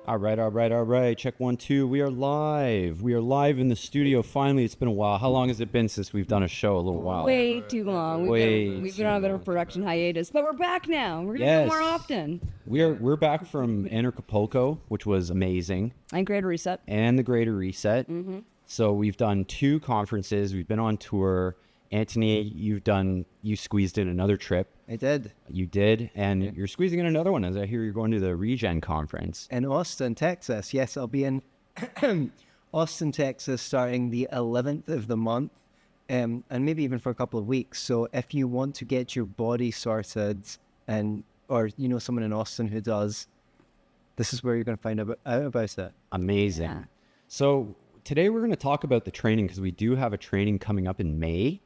All right. Check 1, 2. We are live. We are live in the studio. Finally, it's been a while. How long has it been since we've done a show? A little while. Way too long. We've been on a bit of a production hiatus, but we're back now. We're gonna do it more often. We're back from Acapulco, which was amazing, And Greater Reset. and the Greater Reset. Mm-hmm. So we've done 2 conferences. We've been on tour. Anthony, you squeezed in another trip. I did. You did, and you're squeezing in another one, as I hear you're going to the Regen conference. In Austin, Texas. Yes, I'll be in Austin, Texas, starting the 11th of the month, and maybe even for a couple of weeks. So if you want to get your body sorted, or you know someone in Austin who does, this is where you're going to find out about it. Amazing. Yeah. So today we're going to talk about the training, because we do have a training coming up in May.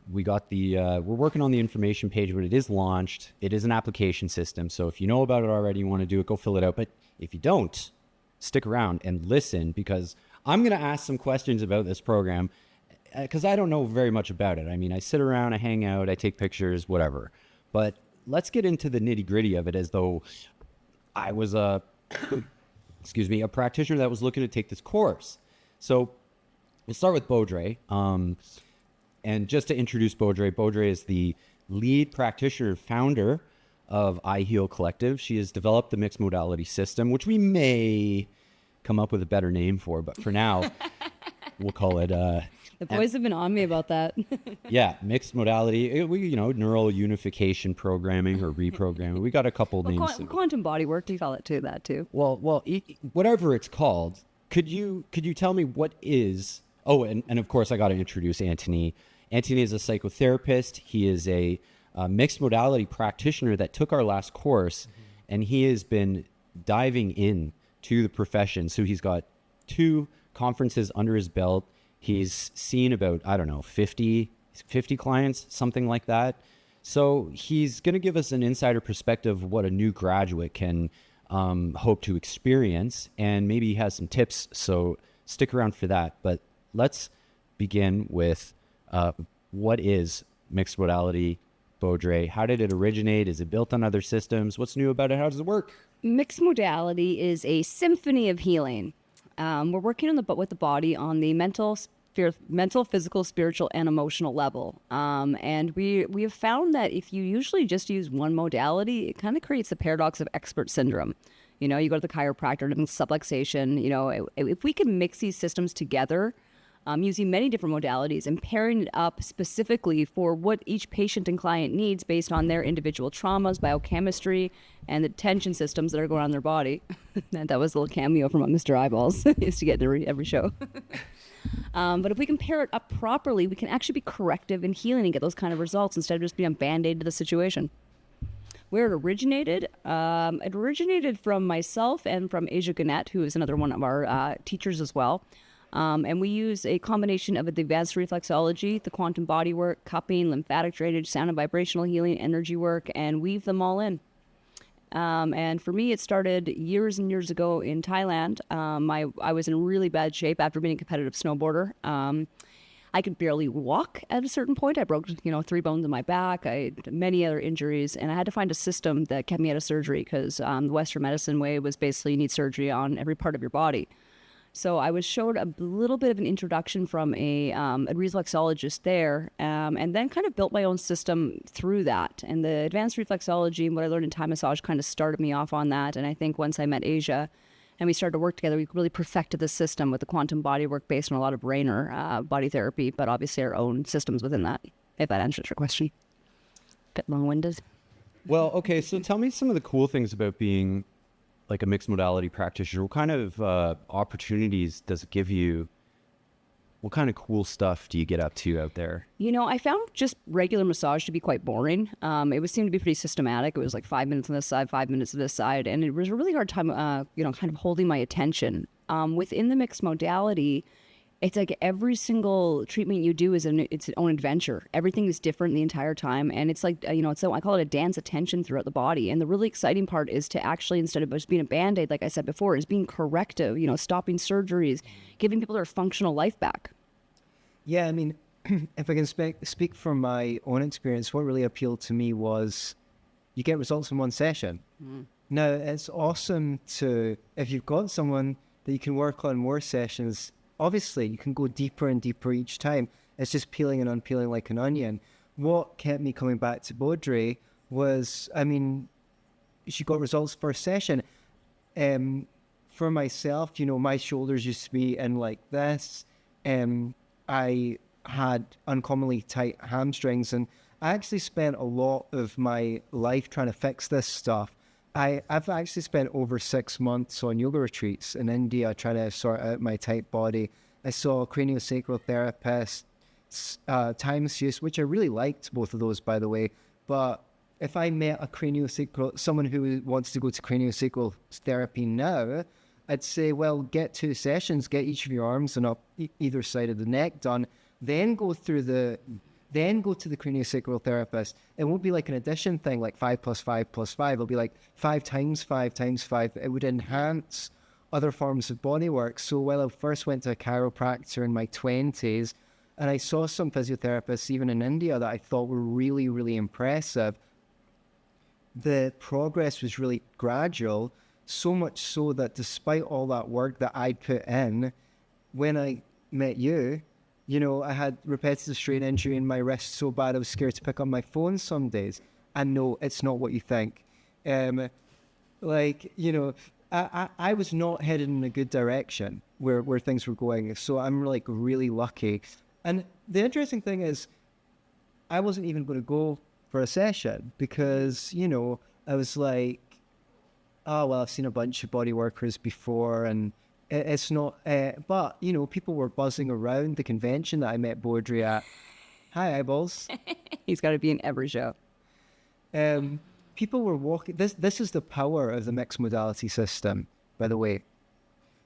We got we're working on the information page, but it is launched. It is an application system. So if you know about it already, you want to do it, go fill it out. But if you don't, stick around and listen, because I'm going to ask some questions about this program, because I don't know very much about it. I mean, I sit around, I hang out, I take pictures, whatever. But let's get into the nitty gritty of it, as though I was a practitioner that was looking to take this course. So we'll start with Baudrey. And just to introduce Baudrey is the lead practitioner founder of iHeal Collective. She has developed the mixed modality system, which we may come up with a better name for, but for now, we'll call it... The boys have been on me about that. Yeah, mixed modality. Neural unification programming or reprogramming. We got a couple names. Quantum body work, do you call it that too? Well, whatever it's called, could you tell me what is... Oh, and of course, I got to introduce Anthony. Anthony is a psychotherapist. He is a mixed modality practitioner that took our last course, and he has been diving in to the profession. So he's got 2 conferences under his belt. He's seen about, 50 clients, something like that. So he's going to give us an insider perspective of what a new graduate can hope to experience, and maybe he has some tips. So stick around for that. But let's begin with what is mixed modality, Baudrey? How did it originate? Is it built on other systems? What's new about it? How does it work? Mixed modality is a symphony of healing. We're working with the body on the mental, physical, spiritual, and emotional level. And we have found that if you usually just use one modality, it kind of creates the paradox of expert syndrome. You go to the chiropractor and subluxation. If we can mix these systems together, using many different modalities and pairing it up specifically for what each patient and client needs based on their individual traumas, biochemistry, and the tension systems that are going on in their body. That was a little cameo from Mr. Eyeballs. He used to get in every show. But if we can pair it up properly, we can actually be corrective and healing and get those kind of results instead of just being a Band-Aid to the situation. Where it originated from myself and from Asia Gannett, who is another one of our teachers as well. And we use a combination of the advanced reflexology, the quantum body work, cupping, lymphatic drainage, sound and vibrational healing, energy work, and weave them all in. And for me, it started years and years ago in Thailand. I was in really bad shape after being a competitive snowboarder. I could barely walk at a certain point. I broke, 3 bones in my back. I had many other injuries, and I had to find a system that kept me out of surgery, because the Western medicine way was basically you need surgery on every part of your body. So I was showed a little bit of an introduction from a reflexologist there, and then kind of built my own system through that. And the advanced reflexology and what I learned in Thai massage kind of started me off on that. And I think once I met Asia and we started to work together, we really perfected the system with the quantum body work based on a lot of Rainer body therapy, but obviously our own systems within that, if that answers your question. Bit long-winded. Well, okay, so tell me some of the cool things about being like a mixed modality practitioner. What kind of opportunities does it give you? What kind of cool stuff do you get up to out there? I found just regular massage to be quite boring. It seemed to be pretty systematic. It was like 5 minutes on this side, 5 minutes on this side. And it was a really hard time, kind of holding my attention. Within the mixed modality, it's like every single treatment you do is its own adventure. Everything is different the entire time. And it's like, I call it a dance of tension throughout the body. And the really exciting part is to actually, instead of just being a Band-Aid, like I said before, is being corrective, stopping surgeries, giving people their functional life back. Yeah, I mean, if I can speak from my own experience, what really appealed to me was you get results in one session. Now, it's awesome to, if you've got someone that you can work on more sessions, obviously you can go deeper and deeper each time. It's just peeling and unpeeling like an onion. What kept me coming back to Baudry was, I mean, she got results first session. For myself, you know, my shoulders used to be in like this. I had uncommonly tight hamstrings, and I actually spent a lot of my life trying to fix this stuff. I've actually spent over 6 months on yoga retreats in India trying to sort out my tight body. I saw a craniosacral therapist, Thai masseuse, which I really liked, both of those, by the way. But if I met someone who wants to go to craniosacral therapy now, I'd say, well, get 2 sessions, get each of your arms and up either side of the neck done, then go to the craniosacral therapist. It won't be like an addition thing, like 5 plus 5 plus 5. It'll be like 5 times 5 times 5. It would enhance other forms of body work. So while I first went to a chiropractor in my 20s, and I saw some physiotherapists, even in India, that I thought were really, really impressive, the progress was really gradual, so much so that despite all that work that I put in, when I met you, you know, I had repetitive strain injury in my wrist so bad I was scared to pick up my phone some days. And no, it's not what you think. Like, you know, I was not headed in a good direction where things were going. So I'm like really lucky. And the interesting thing is, I wasn't even going to go for a session because, you know, I was like, oh, well, I've seen a bunch of body workers before and it's not, but, you know, people were buzzing around the convention that I met Baudry at. Hi, eyeballs. He's got to be in every show. People were walking, this is the power of the mixed modality system, by the way.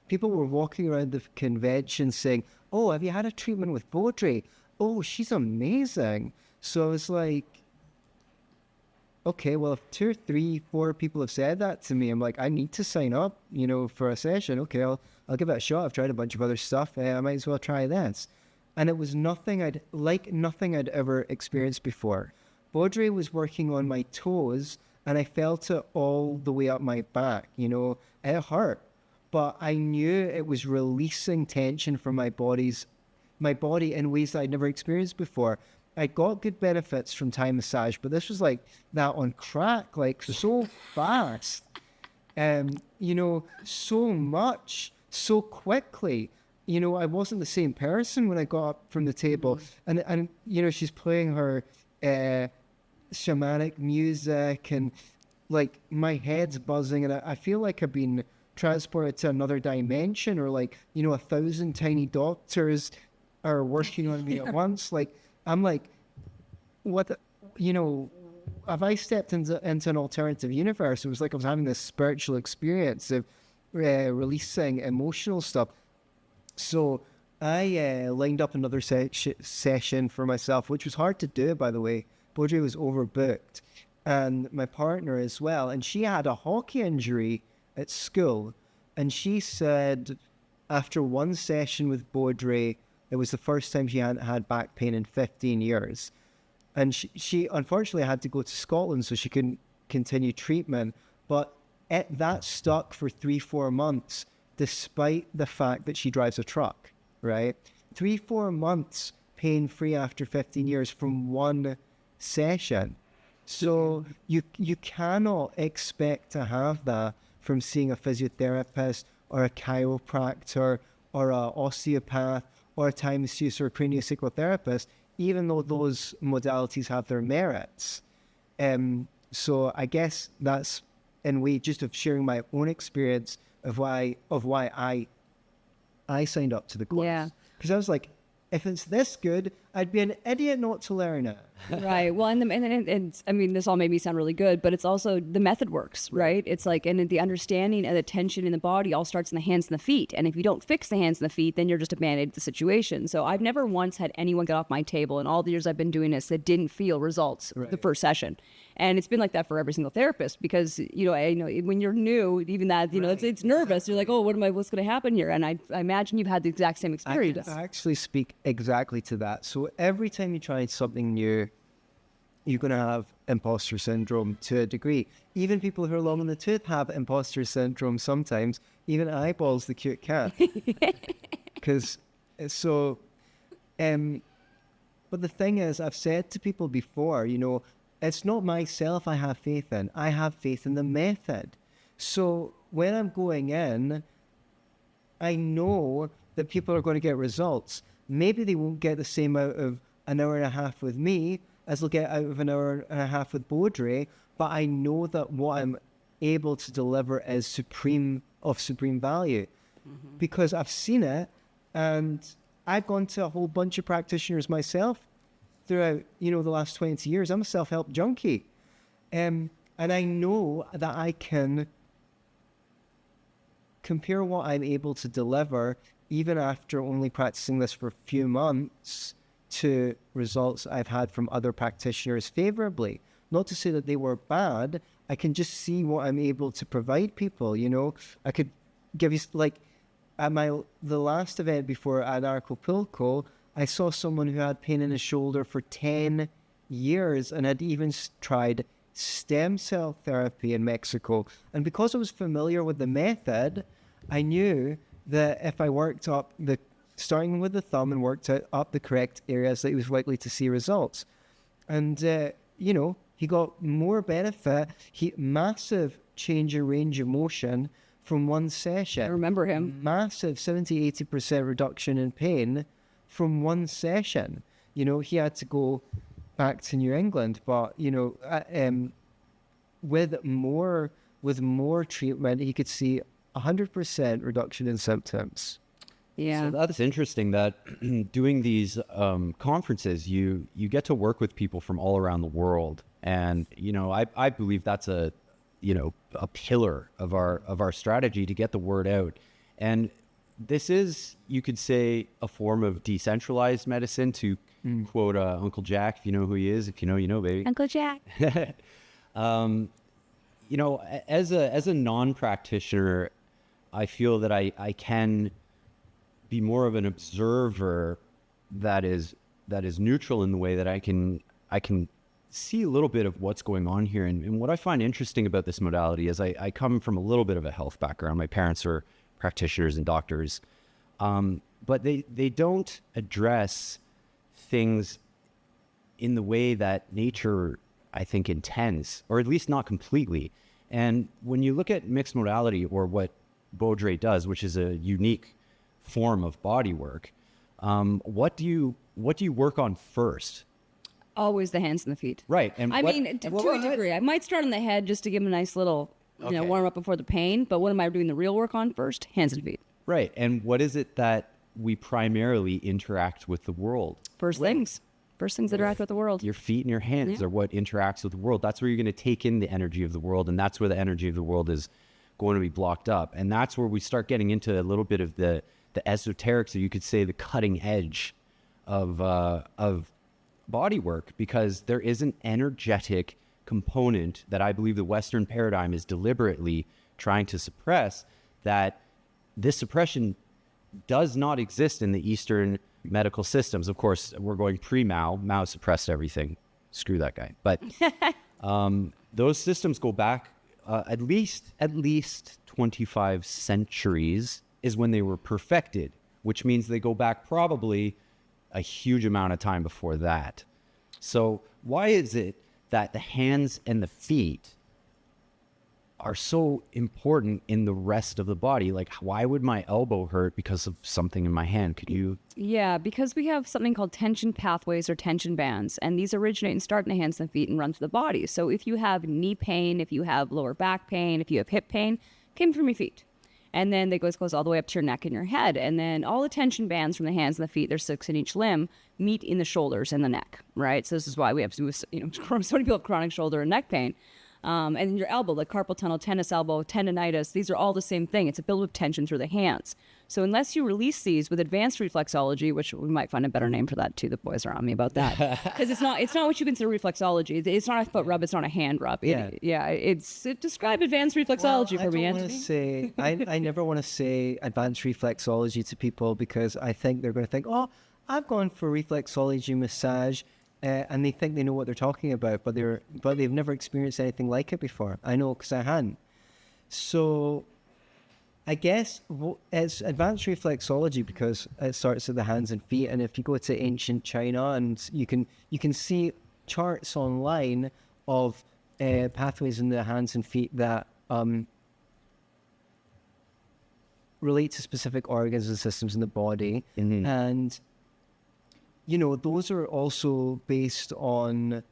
People were walking around the convention saying, oh, have you had a treatment with Baudry? Oh, she's amazing. So I was like, okay, well, if 2 or 3, 4 people have said that to me, I'm like, I need to sign up, you know, for a session. Okay, I'll give it a shot. I've tried a bunch of other stuff. I might as well try this. And it was nothing I'd ever experienced before. Baudry was working on my toes, and I felt it all the way up my back. You know, it hurt, but I knew it was releasing tension from my body in ways that I'd never experienced before. I got good benefits from Thai massage, but this was like that on crack, like so fast. You know, so much, so quickly. You know, I wasn't the same person when I got up from the table. And you know, she's playing her shamanic music and like my head's buzzing and I feel like I've been transported to another dimension or like, you know, 1,000 tiny doctors are working on me at once. Like, I'm like, what, you know, have I stepped into an alternative universe? It was like I was having this spiritual experience of releasing emotional stuff. So I lined up another session for myself, which was hard to do, by the way. Baudry was overbooked, and my partner as well. And she had a hockey injury at school, and she said after one session with Baudry, it was the first time she hadn't had back pain in 15 years. And she unfortunately had to go to Scotland so she couldn't continue treatment. But that stuck for 3-4 months, despite the fact that she drives a truck, right? 3-4 months pain-free after 15 years from one session. So you cannot expect to have that from seeing a physiotherapist or a chiropractor or an osteopath or a Thai masseuse or a craniosacral therapist, even though those modalities have their merits. So I guess that's in a way just of sharing my own experience of why I signed up to the course. Yeah. Because I was like, if it's this good, I'd be an idiot not to learn it. Right. Well, and I mean, this all made me sound really good, but it's also the method works, right? It's like, and the understanding and the tension in the body all starts in the hands and the feet. And if you don't fix the hands and the feet, then you're just a band-aid to the situation. So I've never once had anyone get off my table in all the years I've been doing this that didn't feel results the first session. And it's been like that for every single therapist because, you know, when you're new, even that, you know, it's nervous. You're like, oh, what's going to happen here? And I imagine you've had the exact same experience. I actually speak exactly to that. So every time you try something new, you're going to have imposter syndrome to a degree. Even people who are long in the tooth have imposter syndrome sometimes. Even Eyeballs, the cute cat. Because so, but the thing is, I've said to people before, you know, it's not myself I have faith in. I have faith in the method. So when I'm going in, I know that people are going to get results. Maybe they won't get the same out of an hour and a half with me as they'll get out of an hour and a half with Baudry, but I know that what I'm able to deliver is supreme value, because I've seen it, and I've gone to a whole bunch of practitioners myself throughout, you know, the last 20 years. I'm a self-help junkie, and I know that I can compare what I'm able to deliver, even after only practicing this for a few months, to results I've had from other practitioners favorably. Not to say that they were bad. I can just see what I'm able to provide people, you know. I could give you, like, at the last event before at Acapulco, I saw someone who had pain in his shoulder for 10 years and had even tried stem cell therapy in Mexico. And because I was familiar with the method, I knew that if I worked up starting with the thumb and worked up the correct areas, that he was likely to see results. And, you know, he got more benefit, massive change in range of motion from one session. I remember him. Massive 70-80% reduction in pain from one session. You know, he had to go back to New England, but, you know, with more treatment, he could see 100% reduction in symptoms. Yeah. So that's interesting that doing these conferences, you get to work with people from all around the world. And, you know, I believe that's a pillar of our strategy to get the word out. And this is, you could say, a form of decentralized medicine, to quote Uncle Jack, if you know who he is. If you know, you know, baby. Uncle Jack. You know, as a non-practitioner, I feel that I can be more of an observer that is neutral in the way that I can see a little bit of what's going on here. And what I find interesting about this modality is I come from a little bit of a health background. My parents are practitioners and doctors, but they don't address things in the way that nature, I think, intends, or at least not completely. And when you look at mixed modality, or what Baudry does, which is a unique form of body work, what do you work on first? Always the hands and the feet. Right. And I mean, to a degree. I might start on the head just to give them a nice little, warm up before the pain. But what am I doing the real work on first? Hands and feet. Right. And what is it that we primarily interact with the world? First things that interact with the world. Your feet and your hands are what interacts with the world. That's where you're going to take in the energy of the world. And that's where the energy of the world is going to be blocked up. And that's where we start getting into a little bit of the esoterics, or you could say the cutting edge of body work, because there is an energetic component that I believe the Western paradigm is deliberately trying to suppress, that this suppression does not exist in the Eastern medical systems. Of course, we're going pre-Mao. Mao suppressed everything. Screw that guy. But those systems go back at least 25 centuries is when they were perfected, which means they go back probably a huge amount of time before that. So why is it that the hands and the feet are so important in the rest of the body? Like, why would my elbow hurt because of something in my hand? Could you? Yeah, because we have something called tension pathways or tension bands, and these originate and start in the hands and feet and run through the body. So if you have knee pain, if you have lower back pain, if you have hip pain, came from your feet. And then it goes all the way up to your neck and your head. And then all the tension bands from the hands and the feet, there's 6 in each limb, meet in the shoulders and the neck, right? So this is why we have so many people have chronic shoulder and neck pain. And then your elbow, like carpal tunnel, tennis elbow, tendonitis, these are all the same thing. It's a build of tension through the hands. So unless you release these with advanced reflexology, which we might find a better name for that too, the boys are on me about that, because it's not what you consider reflexology. It's not a foot rub, it's not a hand rub. Describe advanced reflexology for me, Anthony. I never want to say advanced reflexology to people, because I think they're going to think, oh, I've gone for reflexology massage and they think they know what they're talking about, but they've never experienced anything like it before. I know because I hadn't. So I guess it's advanced reflexology because it starts at the hands and feet. And if you go to ancient China, and you can see charts online of pathways in the hands and feet that relate to specific organs and systems in the body. And those are also based on.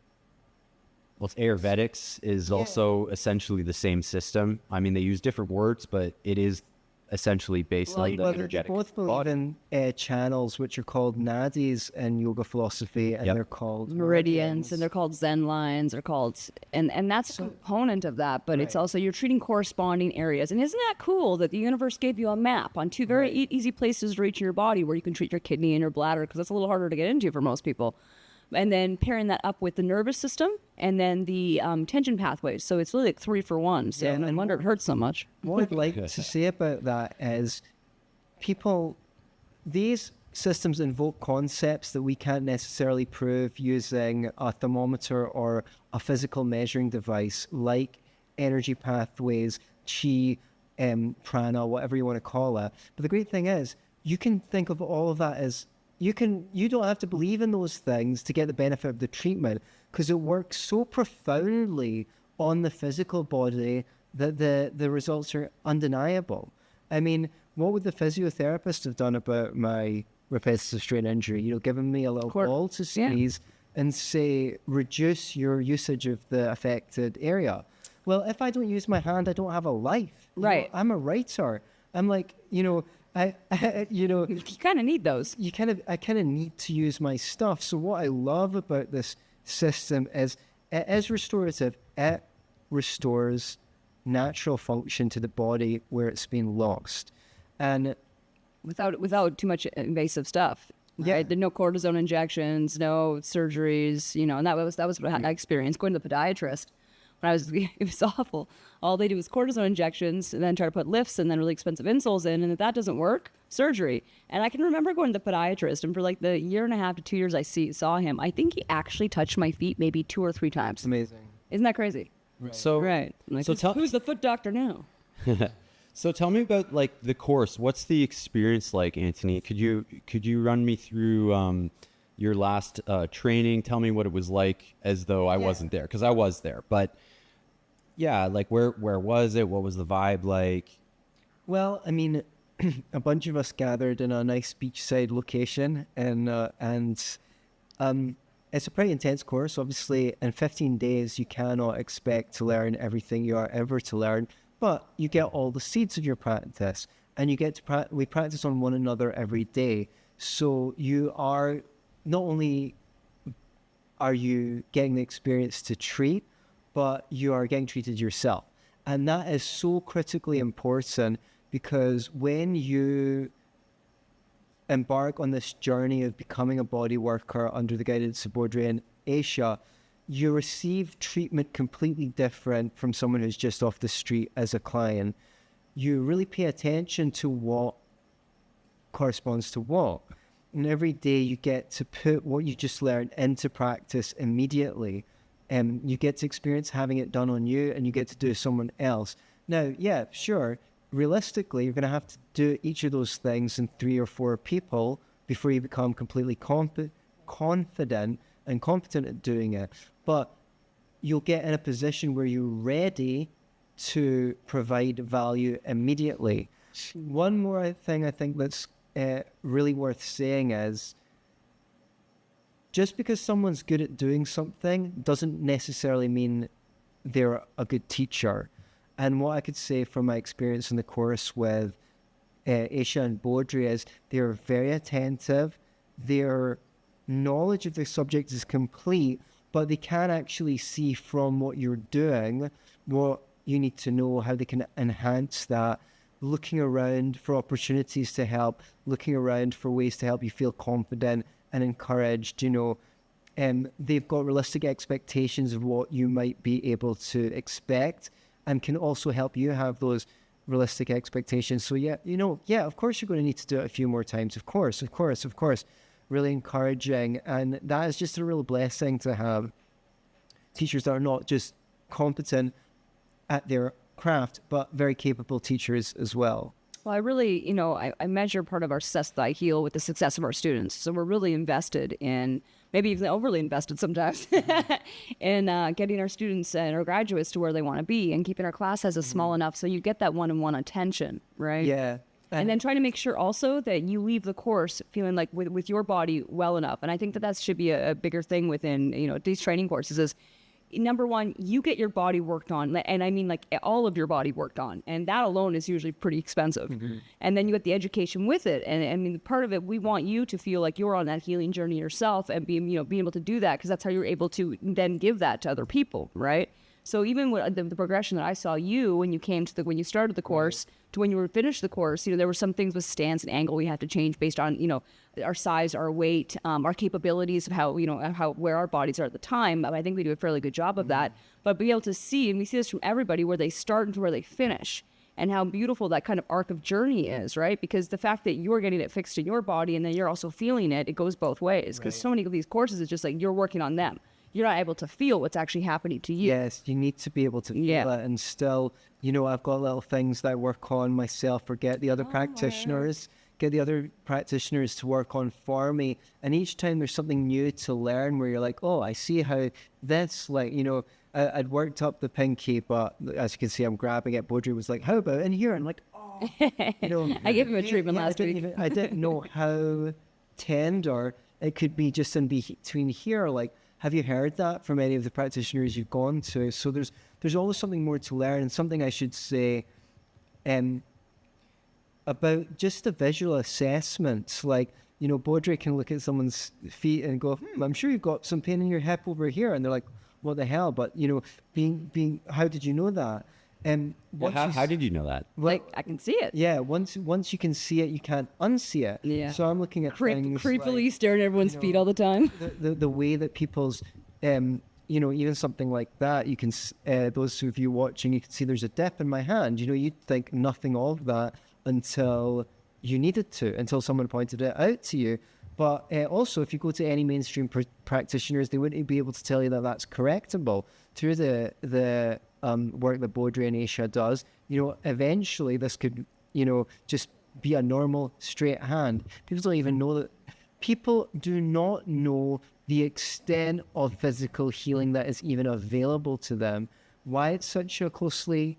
Well, Ayurvedics is also essentially the same system. I mean, they use different words, but it is essentially based on the energetic both believe in channels, which are called nadis in yoga philosophy, and they're called meridians, and they're called Zen lines. They're called, and that's a component of that. But it's also you're treating corresponding areas. And isn't that cool that the universe gave you a map on two very easy places to reach your body where you can treat your kidney and your bladder, because that's a little harder to get into for most people. And then pairing that up with the nervous system and then the tension pathways. So it's really like 3 for 1. So I wonder if it hurts so much. What I'd like to say about that is these systems invoke concepts that we can't necessarily prove using a thermometer or a physical measuring device like energy pathways, chi, prana, whatever you want to call it. But the great thing is you can think of all of that as you don't have to believe in those things to get the benefit of the treatment, because it works so profoundly on the physical body that the results are undeniable. I mean, what would the physiotherapist have done about my repetitive strain injury? Given me a little ball to squeeze and say, reduce your usage of the affected area. Well, if I don't use my hand, I don't have a life. Right. I'm a writer. I'm like, I you kind of need those. I kind of need to use my stuff. So what I love about this system is it is restorative. It restores natural function to the body where it's been lost, and without too much invasive stuff. Yeah, right? No cortisone injections, no surgeries. And that was what I experienced going to the podiatrist. It was awful. All they do is cortisone injections and then try to put lifts and then really expensive insoles in. And if that doesn't work, surgery. And I can remember going to the podiatrist, and for like the 1.5 to 2 years I saw him, I think he actually touched my feet maybe 2 or 3 times. amazing. Isn't that crazy? Right. So, Right. Like, who's the foot doctor now? So tell me about like the course. What's the experience like, Anthony? Could you run me through your last training? Tell me what it was like, as though I wasn't there, because I was there. But yeah, like where was it? What was the vibe like? Well, I mean, a bunch of us gathered in a nice beachside location, and it's a pretty intense course. Obviously, in 15 days, you cannot expect to learn everything you are ever to learn, but you get all the seeds of your practice, and you get to we practice on one another every day. So you are not only are you getting the experience to treat, but you are getting treated yourself. And that is so critically important, because when you embark on this journey of becoming a body worker under the guidance of Baudry and Aisha, you receive treatment completely different from someone who's just off the street as a client. You really pay attention to what corresponds to what. And every day you get to put what you just learned into practice immediately. You get to experience having it done on you, and you get to do someone else. Now, yeah, sure, realistically, you're going to have to do each of those things in 3 or 4 people before you become completely confident and competent at doing it. But you'll get in a position where you're ready to provide value immediately. One more thing I think that's really worth saying is, just because someone's good at doing something doesn't necessarily mean they're a good teacher. And what I could say from my experience in the course with Aisha and Baudry is they're very attentive. Their knowledge of the subject is complete, but they can actually see from what you're doing what you need to know, how they can enhance that, looking around for opportunities to help, looking around for ways to help you feel confident and encouraged. They've got realistic expectations of what you might be able to expect, and can also help you have those realistic expectations. So of course you're going to need to do it a few more times. Of course. really encouraging. And that is just a real blessing to have teachers that are not just competent at their craft, but very capable teachers as well. Well, I really, I measure part of our success that I heal with the success of our students. So we're really invested in, maybe even overly invested sometimes, in getting our students and our graduates to where they want to be and keeping our class sizes small enough so you get that one-on-one attention, right? Yeah. And then trying to make sure also that you leave the course feeling like with your body well enough. And I think that should be a bigger thing within, these training courses is, number one, you get your body worked on, and I mean like all of your body worked on, and that alone is usually pretty expensive. And then you get the education with it, and I mean part of it, we want you to feel like you're on that healing journey yourself, and being able to do that, because that's how you're able to then give that to other people, right? So even with the progression that I saw you when you came to when you started the course to when you were finished the course, there were some things with stance and angle we had to change based on, our size, our weight, our capabilities of how where our bodies are at the time. I think we do a fairly good job of that, but be able to see, and we see this from everybody, where they start and to where they finish, and how beautiful that kind of arc of journey is, right? Because the fact that you're getting it fixed in your body and then you're also feeling it, it goes both ways. Because so many of these courses, it's just like you're working on them. You're not able to feel what's actually happening to you. Yes, you need to be able to feel it, and still, I've got little things that I work on myself, or get the other practitioners to work on for me. And each time there's something new to learn, where you're like, oh, I see how this, I'd worked up the pinky, but as you can see, I'm grabbing it. Baudry was like, how about in here? I'm like, oh, I gave him a treatment last week. I didn't know how tender it could be just in between here. Like, have you heard that from any of the practitioners you've gone to? So there's always something more to learn, and something I should say about just the visual assessments. Like, Baudry can look at someone's feet and go, I'm sure you've got some pain in your hip over here. And they're like, what the hell? But, being how did you know that? How did you know that? Like, I can see it. Yeah, once you can see it, you can't unsee it. Yeah. So I'm looking at things creepily like, staring at everyone's feet all the time. the way that people's, even something like that, you can, those of you watching, you can see there's a dip in my hand. You'd think nothing of that until you needed to, until someone pointed it out to you. But also, if you go to any mainstream practitioners, they wouldn't be able to tell you that that's correctable. Through the work that Baudry and Aisha does, eventually this could, just be a normal straight hand. People don't even know that. People do not know the extent of physical healing that is even available to them. Why it's such a closely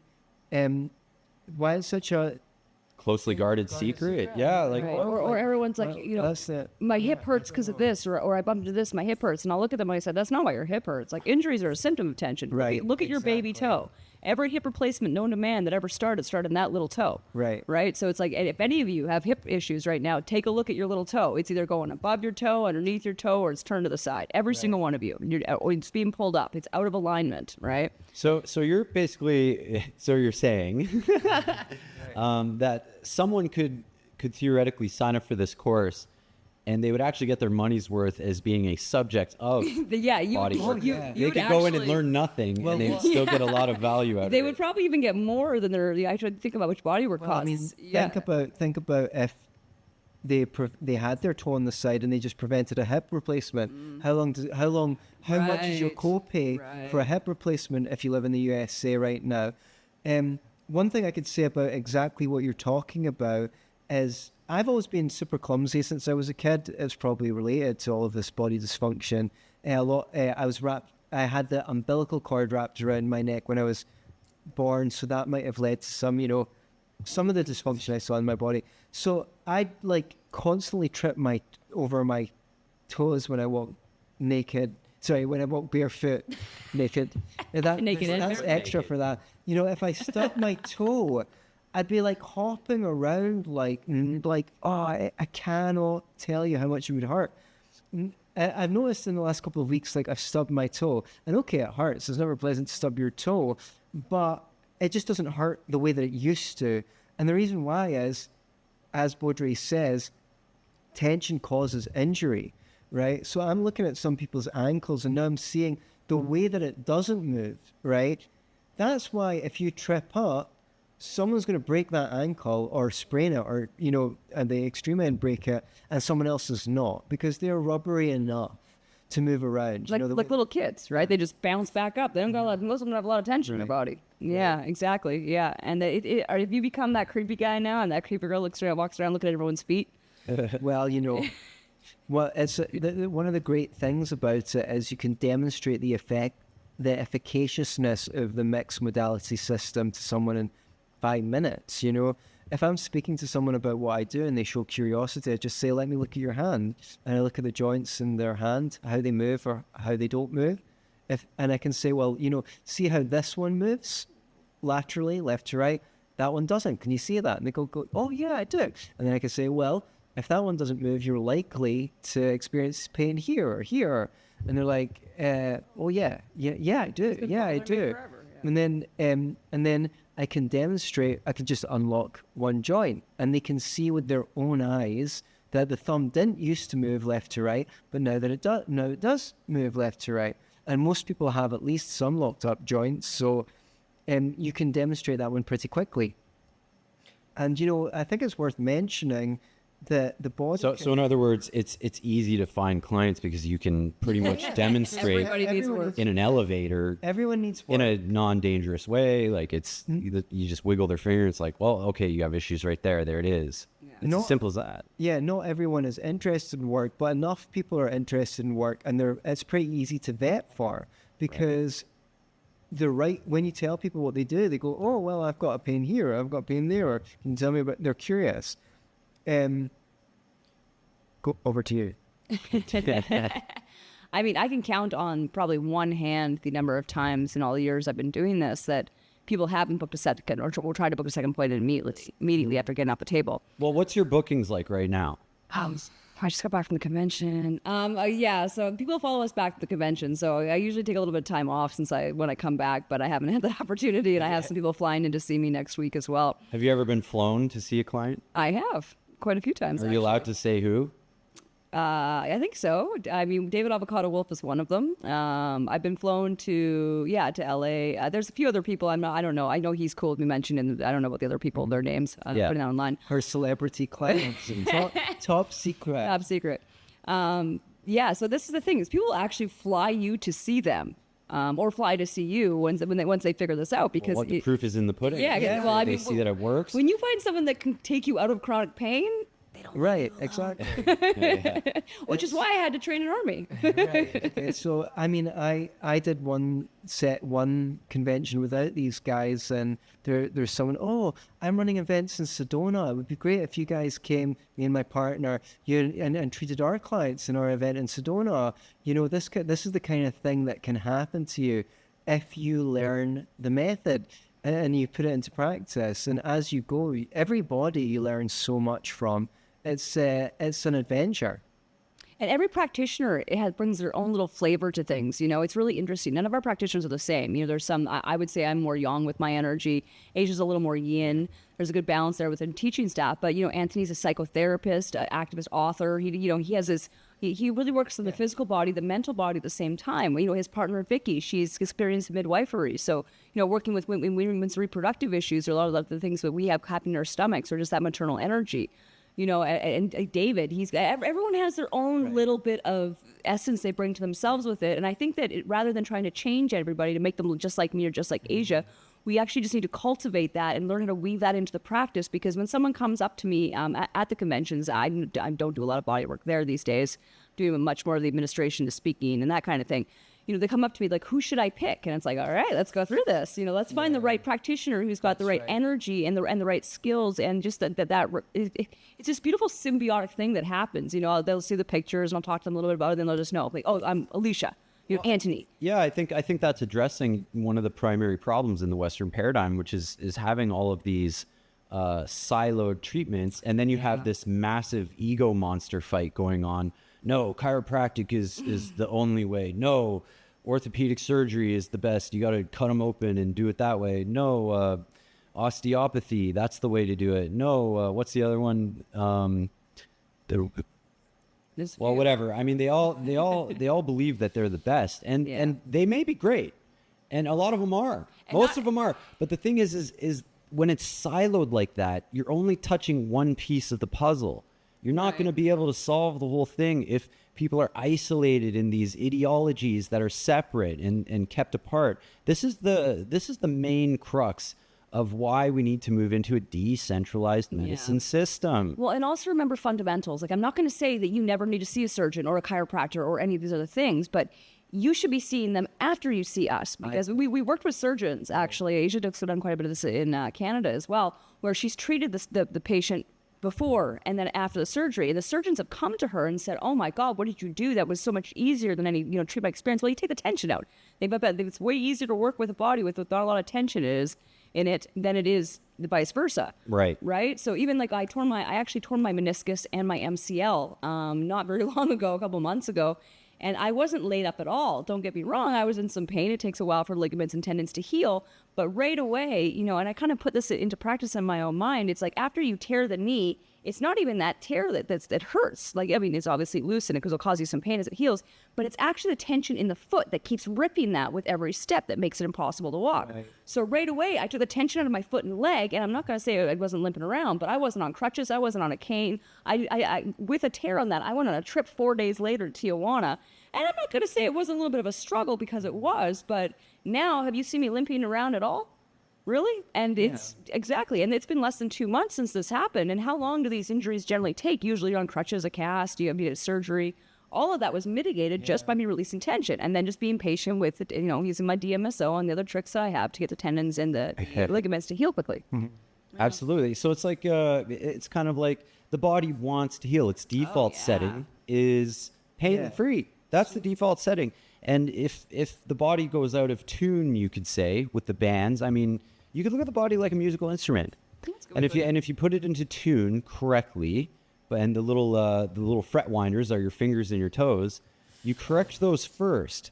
Guarded secret. Yeah, like Right. Or everyone's like, that's it. my hip hurts because of this, or I bumped into this, my hip hurts. And I'll look at them and I said, that's not why your hip hurts. Like, injuries are a symptom of tension. Right. Look at your baby toe. Every hip replacement known to man that ever started in that little toe. Right. Right? So it's like, if any of you have hip issues right now, take a look at your little toe. It's either going above your toe, underneath your toe, or it's turned to the side. Every single one of you. Or it's being pulled up. It's out of alignment, right? So you're basically, you're saying that someone could theoretically sign up for this course, and they would actually get their money's worth as being a subject of body work. They could go in and learn nothing, and they'd still get a lot of value out of it. They would probably even get more than I should think about which bodywork costs. I mean, think about if they had their toe on the side and they just prevented a hip replacement. How much is your copay for a hip replacement if you live in the USA right now? One thing I could say about exactly what you're talking about is I've always been super clumsy since I was a kid. It's probably related to all of this body dysfunction. I had the umbilical cord wrapped around my neck when I was born, so that might have led to some of the dysfunction I saw in my body. So I'd constantly trip over my toes when I walk naked. Sorry, when I walk barefoot, naked. That's extra for that. If I stubbed my toe, I'd be hopping around I cannot tell you how much it would hurt. I've noticed in the last couple of weeks, I've stubbed my toe. And okay, it hurts. It's never pleasant to stub your toe, but it just doesn't hurt the way that it used to. And the reason why is, as Baudry says, tension causes injury, right? So I'm looking at some people's ankles, and now I'm seeing the way that it doesn't move, right? That's why if you trip up, someone's going to break that ankle or sprain it, or, you know, at the extreme end break it, and someone else is not, because they're rubbery enough to move around. Like, you know, like little kids, right? They just bounce back up. They don't got a lot, most of them have a lot of tension in their body. Yeah, exactly. Yeah. And or if you become that creepy guy now and that creepy girl walks around looking at everyone's feet. well, you know, well, it's one of the great things about it is you can demonstrate the efficaciousness of the mixed modality system to someone in 5 minutes. You know, if I'm speaking to someone about what I do and they show curiosity, I just say, let me look at your hand. And I look at the joints in their hand, how they move or how they don't move. And I can say, well, you know, see how this one moves laterally, left to right? That one doesn't. Can you see that? And they go, oh, yeah, I do. And then I can say, well, if that one doesn't move, you're likely to experience pain here or here. And they're like, oh, yeah, I do. Yeah, I do. Forever, yeah. And then I can demonstrate, I can just unlock one joint, and they can see with their own eyes that the thumb didn't used to move left to right, but now it does move left to right. And most people have at least some locked up joints, so you can demonstrate that one pretty quickly. And, you know, I think it's worth mentioning that the body... So in other words, it's easy to find clients because you can pretty much demonstrate in an elevator. Everyone needs work. In a non-dangerous way. Like you just wiggle their finger. It's like, well, okay, you have issues right there. There it is. Yeah. It's as simple as that. Yeah, not everyone is interested in work, but enough people are interested in work, and it's pretty easy to vet for, because when you tell people what they do, they go, oh, well, I've got a pain here, I've got a pain there, or can you tell me about... They're curious. Go over to you. I mean, I can count on probably one hand the number of times in all the years I've been doing this that people haven't booked a second or will try to book a second appointment immediately after getting off the table. Well, what's your bookings like right now? I just got back from the convention. Yeah, so people follow us back to the convention. So I usually take a little bit of time off when I come back, but I haven't had the opportunity, and I have some people flying in to see me next week as well. Have you ever been flown to see a client? I have, quite a few times. Are you allowed to say who? I think so. I mean, David Avocado Wolf is one of them. I've been flown to LA. There's a few other people. I don't know. I know he's cool to be mentioned, and I don't know about the other people, their names. Putting that online. Her celebrity clients. top secret. Top secret. Yeah. So this is the thing: is people actually fly you to see them. Or fly to see you once they figure this out, because the proof is in the pudding. Yeah. Well, I mean, they see that it works. When you find someone that can take you out of chronic pain, they don't. Right. Exactly. Which is why I had to train an army. Right. Okay. So I mean, I did one convention without these guys, and there's someone. Oh, I'm running events in Sedona. It would be great if you guys came, me and my partner, and treated our clients in our event in Sedona. You know, this is the kind of thing that can happen to you if you learn the method and you put it into practice. And as you go, everybody you learn so much from. It's an adventure. And every practitioner brings their own little flavor to things. You know, it's really interesting. None of our practitioners are the same. You know, there's some, I would say I'm more yang with my energy. Asia's a little more yin. There's a good balance there within teaching staff. But, you know, Anthony's a psychotherapist, activist, author. He has this, he really works on the physical body, the mental body at the same time. You know, his partner, Vicky, she's experienced midwifery. So, you know, working with women's reproductive issues, or a lot of the things that we have happening in our stomachs, or just that maternal energy. You know, and David, everyone has their own little bit of essence they bring to themselves with it. And I think that rather than trying to change everybody to make them look just like me or just like Asia, we actually just need to cultivate that and learn how to weave that into the practice. Because when someone comes up to me at the conventions, I don't do a lot of body work there these days, doing much more of the administration, the speaking and that kind of thing. You know, they come up to me like, who should I pick? And it's like, all right, let's go through this. You know, let's find the right practitioner who's got the right energy and the right skills, and just it's this beautiful symbiotic thing that happens. You know, they'll see the pictures and I'll talk to them a little bit about it, and they'll just know, like, oh, I'm Alicia. You know, Anthony. Yeah, I think that's addressing one of the primary problems in the Western paradigm, which is having all of these siloed treatments, and then you have this massive ego monster fight going on. No, chiropractic is the only way. No, orthopedic surgery is the best. You got to cut them open and do it that way. No, osteopathy, that's the way to do it. No, what's the other one? Whatever. I mean, they all believe that they're the best, and they may be great, and a lot of them are. Most of them are. But the thing is when it's siloed like that, you're only touching one piece of the puzzle. You're not going to be able to solve the whole thing if people are isolated in these ideologies that are separate and kept apart. This is the main crux of why we need to move into a decentralized medicine system. Well, and also remember fundamentals. Like, I'm not going to say that you never need to see a surgeon or a chiropractor or any of these other things, but you should be seeing them after you see us, because we worked with surgeons, actually. Asia Duk's done quite a bit of this in Canada as well, where she's treated the patient before and then after the surgery. And the surgeons have come to her and said, oh my God, what did you do? That was so much easier than any, treatment experience. Well, you take the tension out. It's way easier to work with a body with not a lot of tension in it than it is the vice versa. Right. Right. So even like I actually tore my meniscus and my MCL not very long ago, a couple months ago. And I wasn't laid up at all. Don't get me wrong. I was in some pain. It takes a while for ligaments and tendons to heal. But right away, and I kind of put this into practice in my own mind. It's like after you tear the knee, it's not even that tear that hurts. Like, I mean, it's obviously loose in it because it'll cause you some pain as it heals. But it's actually the tension in the foot that keeps ripping that with every step that makes it impossible to walk. Right. So right away, I took the tension out of my foot and leg. And I'm not going to say I wasn't limping around, but I wasn't on crutches. I wasn't on a cane. I with a tear on that, I went on a trip 4 days later to Tijuana. And I'm not going to say it wasn't a little bit of a struggle, because it was, but now have you seen me limping around at all? Really? And it's exactly. And it's been less than 2 months since this happened. And how long do these injuries generally take? Usually you're on crutches, a cast, you have surgery. All of that was mitigated just by me releasing tension and then just being patient with it, using my DMSO and the other tricks that I have to get the tendons and the ligaments to heal quickly. Mm-hmm. Absolutely. So it's like, it's kind of like the body wants to heal. Its default setting is pain-free. That's the default setting. And if the body goes out of tune, you could say, with the bands, I mean, you could look at the body like a musical instrument. And if you put it into tune correctly, and the little fret winders are your fingers and your toes, you correct those first.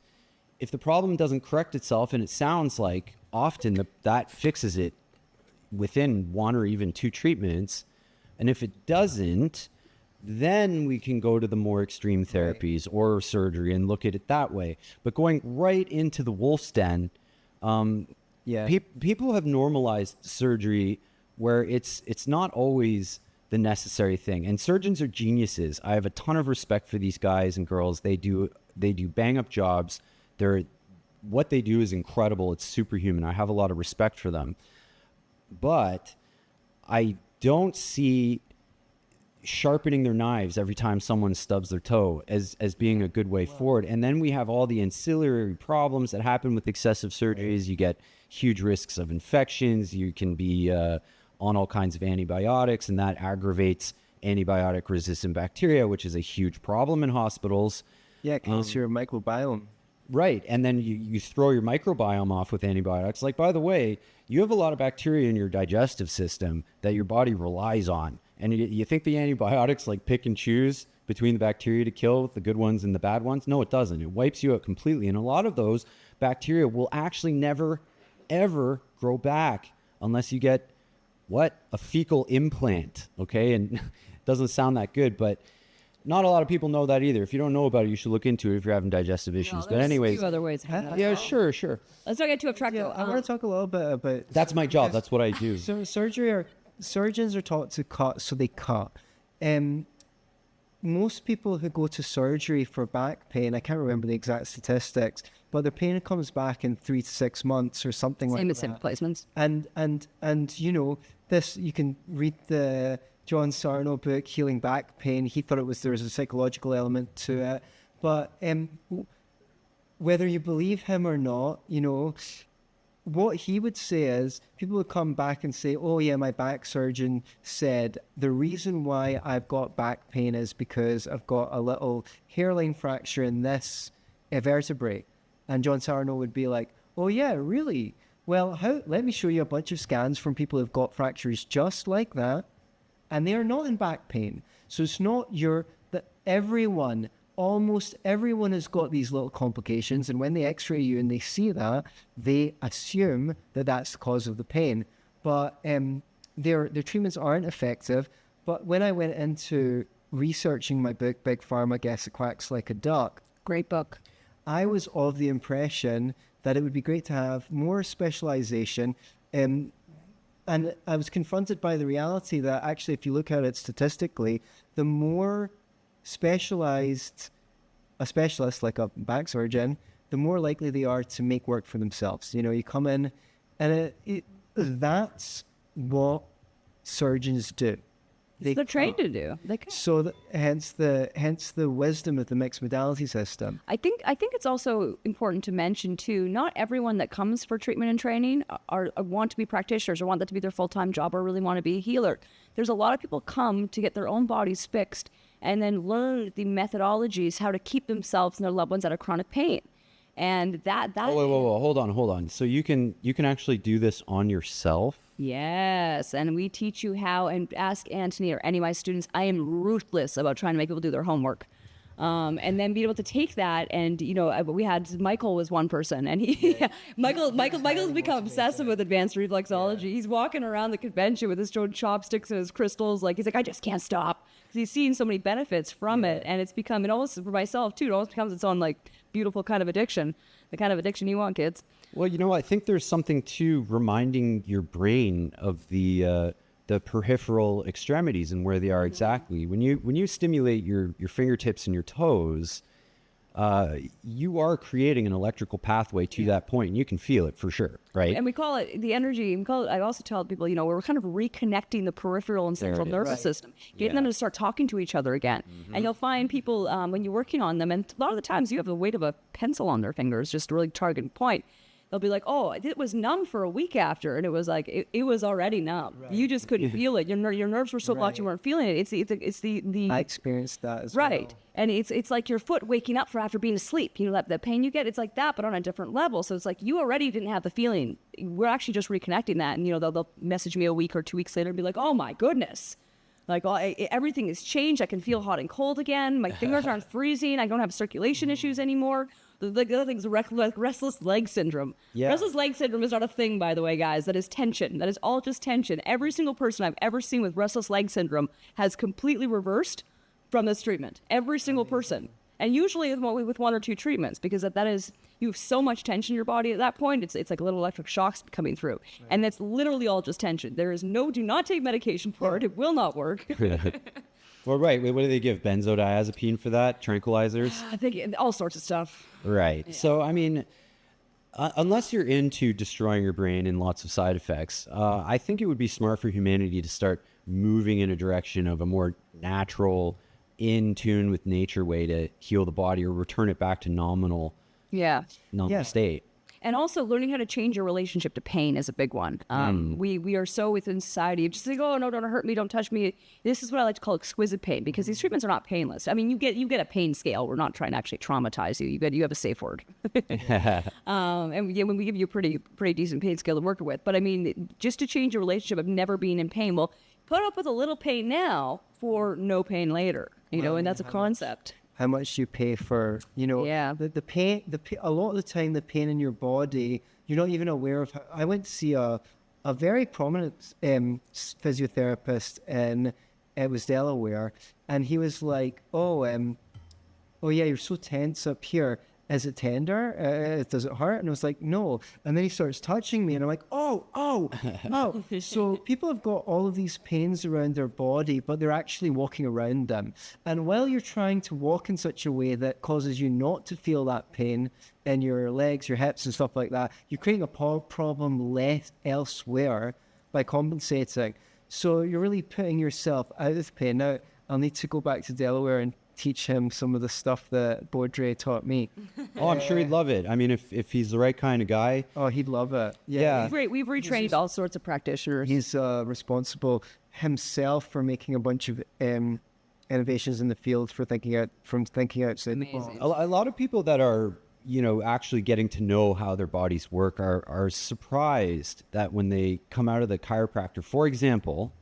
If the problem doesn't correct itself, and it sounds like often that fixes it within 1 or even 2 treatments, and if it doesn't, then we can go to the more extreme therapies or surgery and look at it that way. But going right into the wolf's den, people have normalized surgery where it's not always the necessary thing. And surgeons are geniuses. I have a ton of respect for these guys and girls. They do bang up jobs. What they do is incredible. It's superhuman. I have a lot of respect for them. But I don't see sharpening their knives every time someone stubs their toe as being a good way forward. And then we have all the ancillary problems that happen with excessive surgeries. You get huge risks of infections. You can be on all kinds of antibiotics, and that aggravates antibiotic resistant bacteria, which is a huge problem in hospitals. Yeah, because your microbiome. Right. And then you throw your microbiome off with antibiotics. Like, by the way, you have a lot of bacteria in your digestive system that your body relies on. And you think the antibiotics like pick and choose between the bacteria to kill the good ones and the bad ones? No, it doesn't. It wipes you out completely. And a lot of those bacteria will actually never, ever grow back unless you get, a fecal implant, okay? And it doesn't sound that good, but not a lot of people know that either. If you don't know about it, you should look into it if you're having digestive issues. But anyways. A few other ways. Yeah, sure. Let's not get too abstract. Yeah, I want to talk a little bit about... That's my job. That's what I do. So surgeons are taught to cut, so they cut. Most people who go to surgery for back pain, I can't remember the exact statistics, but their pain comes back in 3 to 6 months or something like that. Same as hip replacements. And this, you can read the John Sarno book, Healing Back Pain. He thought there was a psychological element to it. But whether you believe him or not, what he would say is people would come back and say, oh yeah, my back surgeon said the reason why I've got back pain is because I've got a little hairline fracture in this vertebrae. And John Sarno would be like, oh yeah, really? Well, let me show you a bunch of scans from people who've got fractures just like that, and they are not in back pain. So it's not almost everyone has got these little complications, and when they x-ray you and they see that, they assume that that's the cause of the pain. But their treatments aren't effective. But when I went into researching my book, Big Pharma Guess It Quacks Like a Duck. Great book. I was of the impression that it would be great to have more specialization. And I was confronted by the reality that actually, if you look at it statistically, the more specialized a specialist, like a back surgeon, the more likely they are to make work for themselves. You know, you come in, and that's what surgeons do. They're trained to do. They can. So hence the wisdom of the mixed modality system. I think it's also important to mention too. Not everyone that comes for treatment and training are want to be practitioners or want that to be their full-time job or really want to be a healer. There's a lot of people come to get their own bodies fixed and then learn the methodologies how to keep themselves and their loved ones out of chronic pain. And that Whoa, hold on. So you can actually do this on yourself? Yes, and we teach you how, and ask Anthony or any of my students, I am ruthless about trying to make people do their homework. And then be able to take that, and we had Michael was one person, and Michael's become obsessive with advanced reflexology. He's walking around the convention with his own chopsticks and his crystals, he's like, I just can't stop, because he's seen so many benefits from it, and it almost, for myself too, it almost becomes its own beautiful kind of addiction, the kind of addiction you want, kids. Well, I think there's something to reminding your brain of the peripheral extremities and where they are exactly. When you stimulate your fingertips and your toes, you are creating an electrical pathway to that point, and you can feel it for sure, right? And we call it the energy. I also tell people, we're kind of reconnecting the peripheral and central nervous system, getting them to start talking to each other again. And you'll find people when you're working on them, and a lot of the times you have the weight of a pencil on their fingers, just to really target a point. They'll be like, oh, it was numb for a week after. And it was like, it was already numb. Right. You just couldn't feel it. Your nerves were so blocked you weren't feeling it. It's the I experienced that as right. well. And it's like your foot waking up after being asleep. That pain you get, it's like that, but on a different level. So it's like you already didn't have the feeling. We're actually just reconnecting that. And, they'll message me a week or 2 weeks later and be like, oh, my goodness. Everything has changed. I can feel hot and cold again. My fingers aren't freezing. I don't have circulation issues anymore. The other thing is restless leg syndrome. Yeah. Restless leg syndrome is not a thing, by the way, guys. That is tension. That is all just tension. Every single person I've ever seen with restless leg syndrome has completely reversed from this treatment. Every single person. And usually with 1 or 2 treatments, because that is, you have so much tension in your body at that point, it's like little electric shocks coming through. Right. And it's literally all just tension. There is do not take medication for it. It will not work. Well, right. Wait, what do they give? Benzodiazepine for that? Tranquilizers? I think all sorts of stuff. Right. Yeah. So, unless you're into destroying your brain and lots of side effects, I think it would be smart for humanity to start moving in a direction of a more natural, in tune with nature way to heal the body or return it back to nominal state. And also learning how to change your relationship to pain is a big one. We are so within society, just like, oh no, don't hurt me, don't touch me. This is what I like to call exquisite pain, because these treatments are not painless. You get a pain scale. We're not trying to actually traumatize you. You have a safe word. And when we give you a pretty decent pain scale to work with. But just to change your relationship of never being in pain, well, put up with a little pain now for no pain later. And that's a concept. How much you pay for, the pain, a lot of the time, the pain in your body, you're not even aware of. I went to see a very prominent physiotherapist in, it was Delaware, and he was like, oh yeah, you're so tense up here. Is it tender? Does it hurt? And I was like, no. And then he starts touching me, and I'm like, oh. So people have got all of these pains around their body, but they're actually walking around them. And while you're trying to walk in such a way that causes you not to feel that pain in your legs, your hips, and stuff like that, you're creating a problem elsewhere by compensating. So you're really putting yourself out of pain. Now, I'll need to go back to Delaware and teach him some of the stuff that Baudrey taught me. Oh, I'm sure he'd love it. If he's the right kind of guy. Oh, he'd love it. Yeah. We've retrained all sorts of practitioners. He's responsible himself for making a bunch of innovations in the field for thinking outside the box. A lot of people that are, actually getting to know how their bodies work are surprised that when they come out of the chiropractor, for example,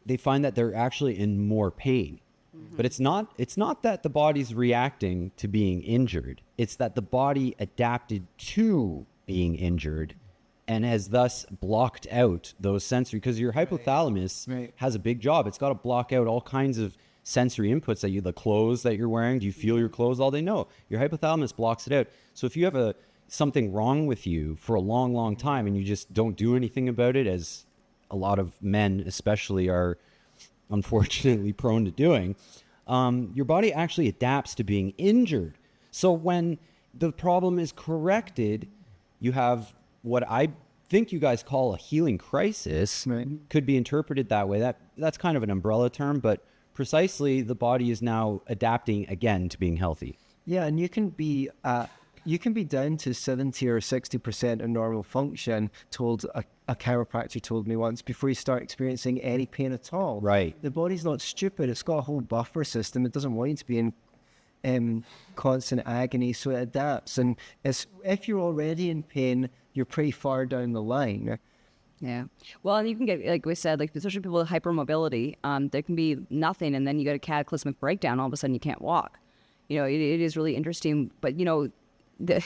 they find that they're actually in more pain. Mm-hmm. But it's not that the body's reacting to being injured. It's that the body adapted to being injured and has thus blocked out those sensory, because your hypothalamus has a big job. It's got to block out all kinds of sensory inputs the clothes that you're wearing. Do you feel your clothes all day? No, your hypothalamus blocks it out. So if you have something wrong with you for a long, long time and you just don't do anything about it, as a lot of men especially are unfortunately prone to doing, your body actually adapts to being injured. So when the problem is corrected, you have what I think you guys call a healing crisis. Right. Could be interpreted that way. That's kind of an umbrella term, but precisely the body is now adapting again to being healthy. Yeah, and you can be down to 70 or 60% of normal function, a chiropractor told me once, before you start experiencing any pain at all. Right. The body's not stupid. It's got a whole buffer system. It doesn't want you to be in constant agony, so it adapts. And if you're already in pain, you're pretty far down the line. Yeah. Well, and you can get, like we said, like especially people with hypermobility, there can be nothing, and then you get a cataclysmic breakdown. All of a sudden, you can't walk. You know, it is really interesting. But you know, the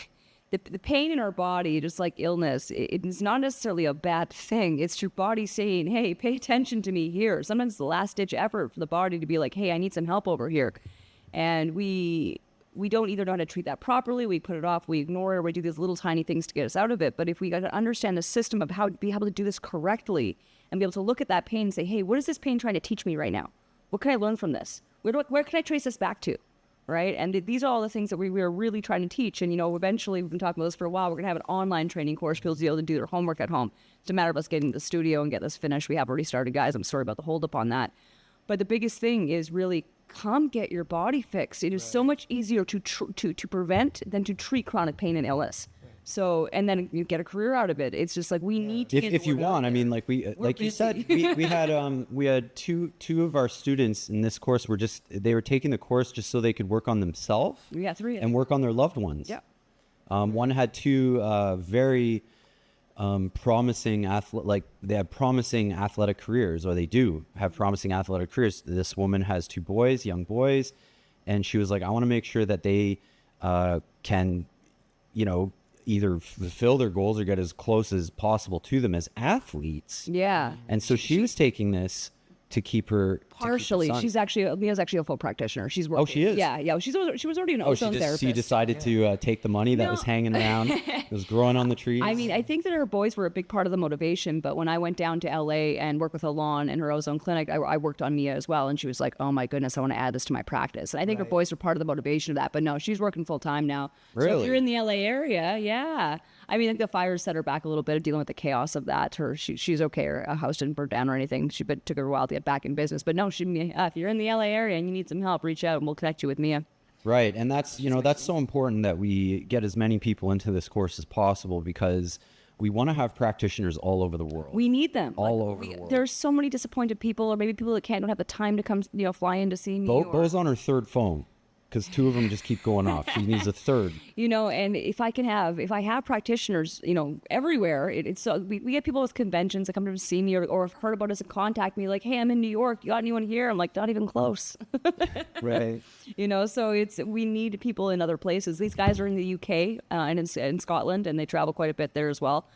pain in our body, just like illness, it's not necessarily a bad thing. It's your body saying, "Hey, pay attention to me here." Sometimes it's the last ditch effort for the body to be like, "Hey, I need some help over here," and we don't either know how to treat that properly. We put it off, we ignore it, or we do these little tiny things to get us out of it. But if we got to understand the system of how to be able to do this correctly and be able to look at that pain and say, hey, what is this pain trying to teach me right now? What can I learn from this? Where can I trace this back to? Right? And these are all the things that we are really trying to teach. And, you know, eventually, we've been talking about this for a while. We're going to have an online training course for people to be able to do their homework at home. It's a matter of us getting to the studio and get this finished. We have already started, guys. I'm sorry about the hold up on that. But the biggest thing is really come get your body fixed. It is so much easier to prevent than to treat chronic pain and illness. So, and then you get a career out of it. It's just like we need to. If you want, I mean, like like you said, we had two of our students in this course they were taking the course just so they could work on themselves. Yeah, 3 and work on their loved ones. Yeah. One had two very promising they have promising athletic careers, or they do have promising athletic careers. This woman has 2 boys, young boys, and she was like, I want to make sure that they can, you know, either fulfill their goals or get as close as possible to them as athletes. Yeah. And so she was taking this to keep her partially. Mia's actually a full practitioner. She's working. Oh, she is? Yeah. She was already an ozone therapist. She decided to take the money that was hanging around. It was growing on the trees. I mean, I think that her boys were a big part of the motivation, but when I went down to LA and worked with Alon in her ozone clinic, I worked on Mia as well, and she was like, oh my goodness, I want to add this to my practice. And I think her boys were part of the motivation of that, but no, she's working full time now. So Really? if you're in the LA area, yeah. I mean, I think the fires set her back a little bit of dealing with the chaos of that. She's okay. Her house didn't burn down or anything. But took her a while to get back in business. But no, if you're in the LA area and you need some help, reach out and we'll connect you with Mia. Right. And that's so important that we get as many people into this course as possible, because we want to have practitioners all over the world. We need them all over the world. There's so many disappointed people, or maybe people that don't have the time to come, fly in to see me. Bo's on her 3rd phone, because 2 of them just keep going off. She needs a 3rd. And if I have practitioners, everywhere, we get people with conventions that come to see me or have heard about us and contact me like, hey, I'm in New York. You got anyone here? I'm like, not even close. Right. So we need people in other places. These guys are in the UK and in Scotland, and they travel quite a bit there as well.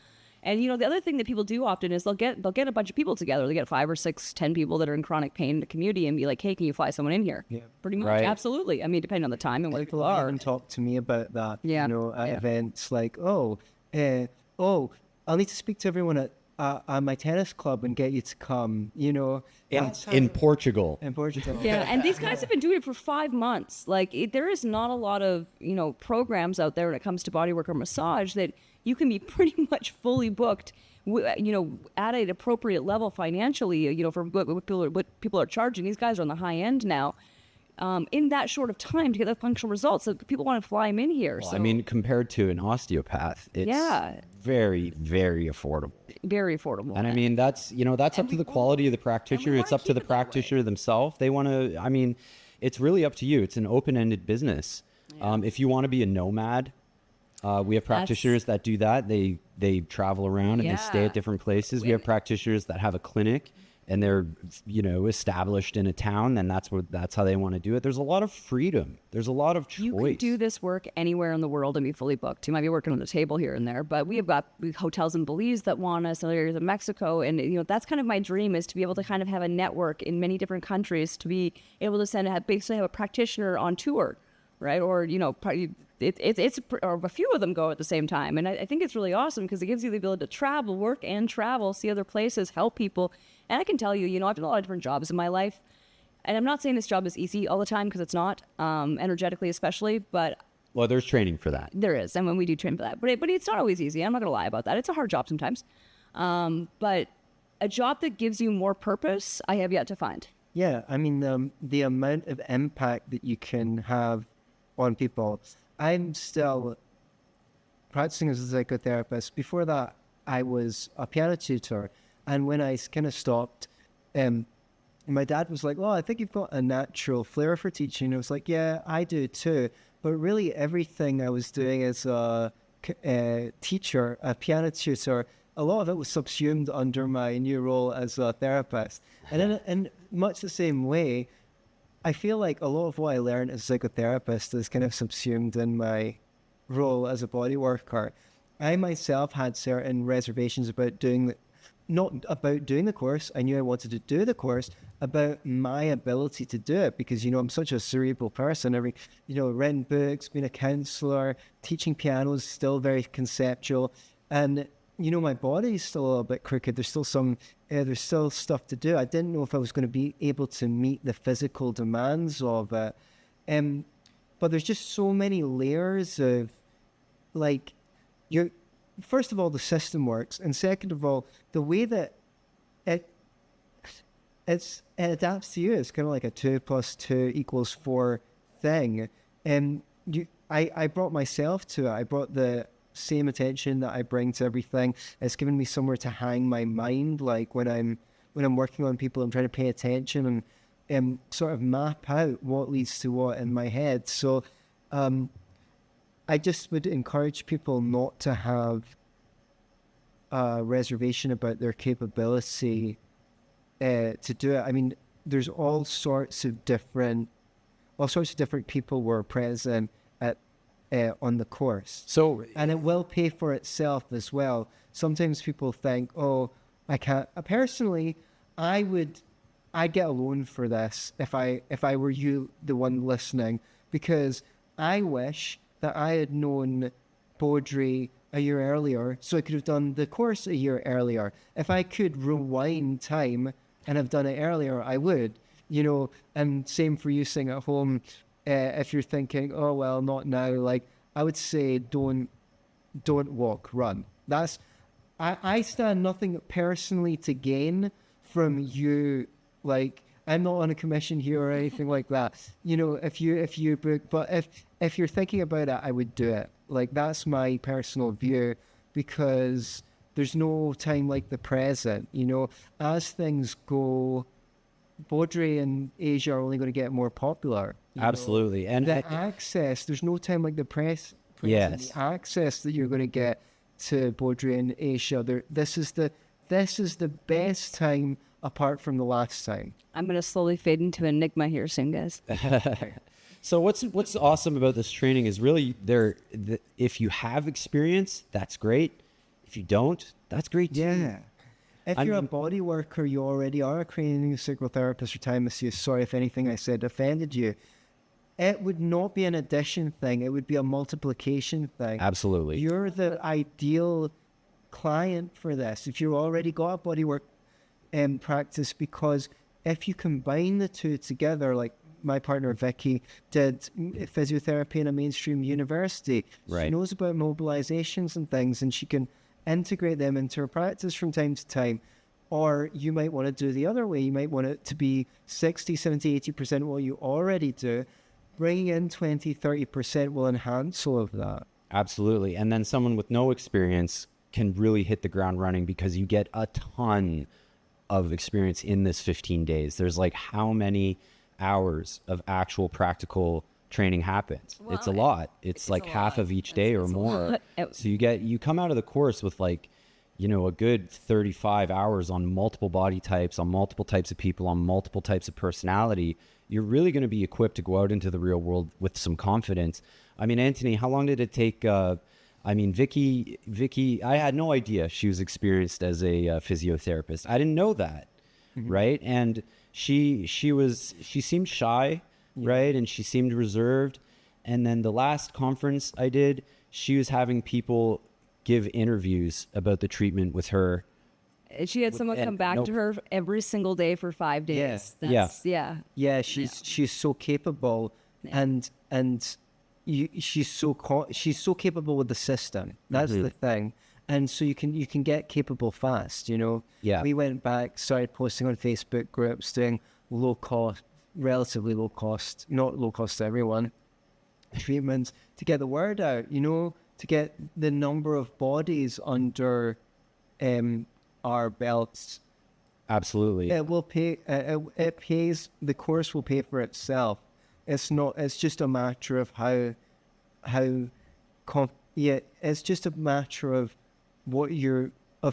And the other thing that people do often is they'll get a bunch of people together. They get 5 or 6, 10 people that are in chronic pain in the community and be like, hey, can you fly someone in here? Yeah. Pretty much. Right. Absolutely. I mean, depending on the time and where people People are. even talk to me about that. Yeah. At events like, I'll need to speak to everyone at my tennis club and get you to come. In Portugal. In Portugal. Yeah, and these guys have been doing it for 5 months. There is not a lot of, programs out there when it comes to bodywork or massage that you can be pretty much fully booked, at an appropriate level financially, for what people are charging. These guys are on the high end now. In that short of time to get the functional results, so people want to fly them in here. Well, I mean, compared to an osteopath, it's very, very affordable. Very affordable. And I mean, that's up to the quality of the practitioner. It's up to the practitioner themselves. They want to, I mean, it's really up to you. It's an open-ended business. Yeah. If you want to be a nomad, we have practitioners that do that. They travel around and they stay at different places. We have practitioners that have a clinic and they're, established in a town, and that's how they want to do it. There's a lot of freedom. There's a lot of choice. You can do this work anywhere in the world and be fully booked. You might be working on the table here and there, but we have got hotels in Belize that want us, other areas of Mexico, and that's kind of my dream, is to be able to kind of have a network in many different countries, to be able to basically have a practitioner on tour. right? Or, you know, or a few of them go at the same time. And I think it's really awesome because it gives you the ability to travel, work and travel, see other places, help people. And I can tell you, you know, I've done a lot of different jobs in my life. And I'm not saying this job is easy all the time because it's not, energetically especially, but Well, there's training for that. there is. And when we do train for that, but it's not always easy. I'm not going to lie about that. It's a hard job sometimes. But a job that gives you more purpose, I have yet to find. Yeah, I mean, the amount of impact that you can have on people. I'm still practicing as a psychotherapist. Before that, I was a piano tutor. And when I kind of stopped, my dad was like, "Oh, I think you've got a natural flair for teaching." I was like, "Yeah, I do too." But really, everything I was doing as a teacher, a piano tutor, a lot of it was subsumed under my new role as a therapist. And in much the same way, I feel like a lot of what I learned as a psychotherapist is kind of subsumed in my role as a body worker. I myself had certain reservations about not about doing the course. I knew I wanted to do the course, about my ability to do it because, you know, I'm such a cerebral person. Written books, been a counselor, teaching piano is still very conceptual. And, you know, my body's still a little bit crooked. There's still stuff to do. I didn't know if I was going to be able to meet the physical demands of it. But there's just so many layers of, like, first of all, the system works. And second of all, the way that it adapts to you. It's kind of like a 2 + 2 = 4 thing. And I brought myself to it. I brought the same attention that I bring to everything. It's given me somewhere to hang my mind. Like when I'm working on people, I'm trying to pay attention and sort of map out what leads to what in my head. So I just would encourage people not to have a reservation about their capability to do it. I mean, there's all sorts of different people were present at on the course. So, and it will pay for itself as well. Sometimes people think, "Oh, I can't." Personally, I'd get a loan for this if I were you, the one listening, because I wish that I had known Baudry a year earlier, so I could have done the course a year earlier. If I could rewind time and have done it earlier, I would, you know. And same for you sitting at home. If you're thinking, "Oh well, not now," like I would say, don't walk, run. I stand nothing personally to gain from you. Like, I'm not on a commission here or anything like that. You know, if you book, but if you're thinking about it, I would do it. Like, that's my personal view, because there's no time like the present. You know, as things go, Baudry and Asia are only going to get more popular. absolutely. Know? And The access, there's no time like the present. Yes. The access that you're going to get to Baudry and Asia, this is the best time apart from the last time. I'm going to slowly fade into Enigma here soon, guys. So what's awesome about this training is really if you have experience, that's great. If you don't, that's great too. Yeah. If you're a body worker, you already are a cranial psychotherapist or time masseuse. Sorry if anything I said offended you. It would not be an addition thing. It would be a multiplication thing. Absolutely. You're the ideal client for this. If you've already got a bodywork practice, because if you combine the two together, like my partner Vicky did physiotherapy in a mainstream university. Right. She knows about mobilizations and things, and she can integrate them into her practice from time to time. Or you might want to do the other way. You might want it to be 60, 70, 80% what you already do. Bringing in 20, 30% will enhance all of that. Absolutely. And then someone with no experience can really hit the ground running, because you get a ton of experience in this 15 days. There's like how many hours of actual practical training happens? Well, it's a lot. It's like a half lot. of each day or It's a more. lot. So you come out of the course with like, you know, a good 35 hours on multiple body types, on multiple types of people, on multiple types of personality. You're really going to be equipped to go out into the real world with some confidence. I mean, Anthony, how long did it take? Vicky, I had no idea she was experienced as a physiotherapist. I didn't know that, right? And she seemed shy, right? And she seemed reserved. And then the last conference I did, she was having people give interviews about the treatment with her. She had someone come back to her every single day for 5 days. Yeah. Yeah. She's so capable, and she's so capable with the system. That's the thing. And so you can get capable fast, you know. Yeah. We went back, started posting on Facebook groups, doing low cost, relatively low cost, not low cost to everyone, treatments to get the word out, you know, to get the number of bodies under our belts. Absolutely. It will pay. It pays. The course will pay for itself. It's not. It's just a matter of it's just a matter of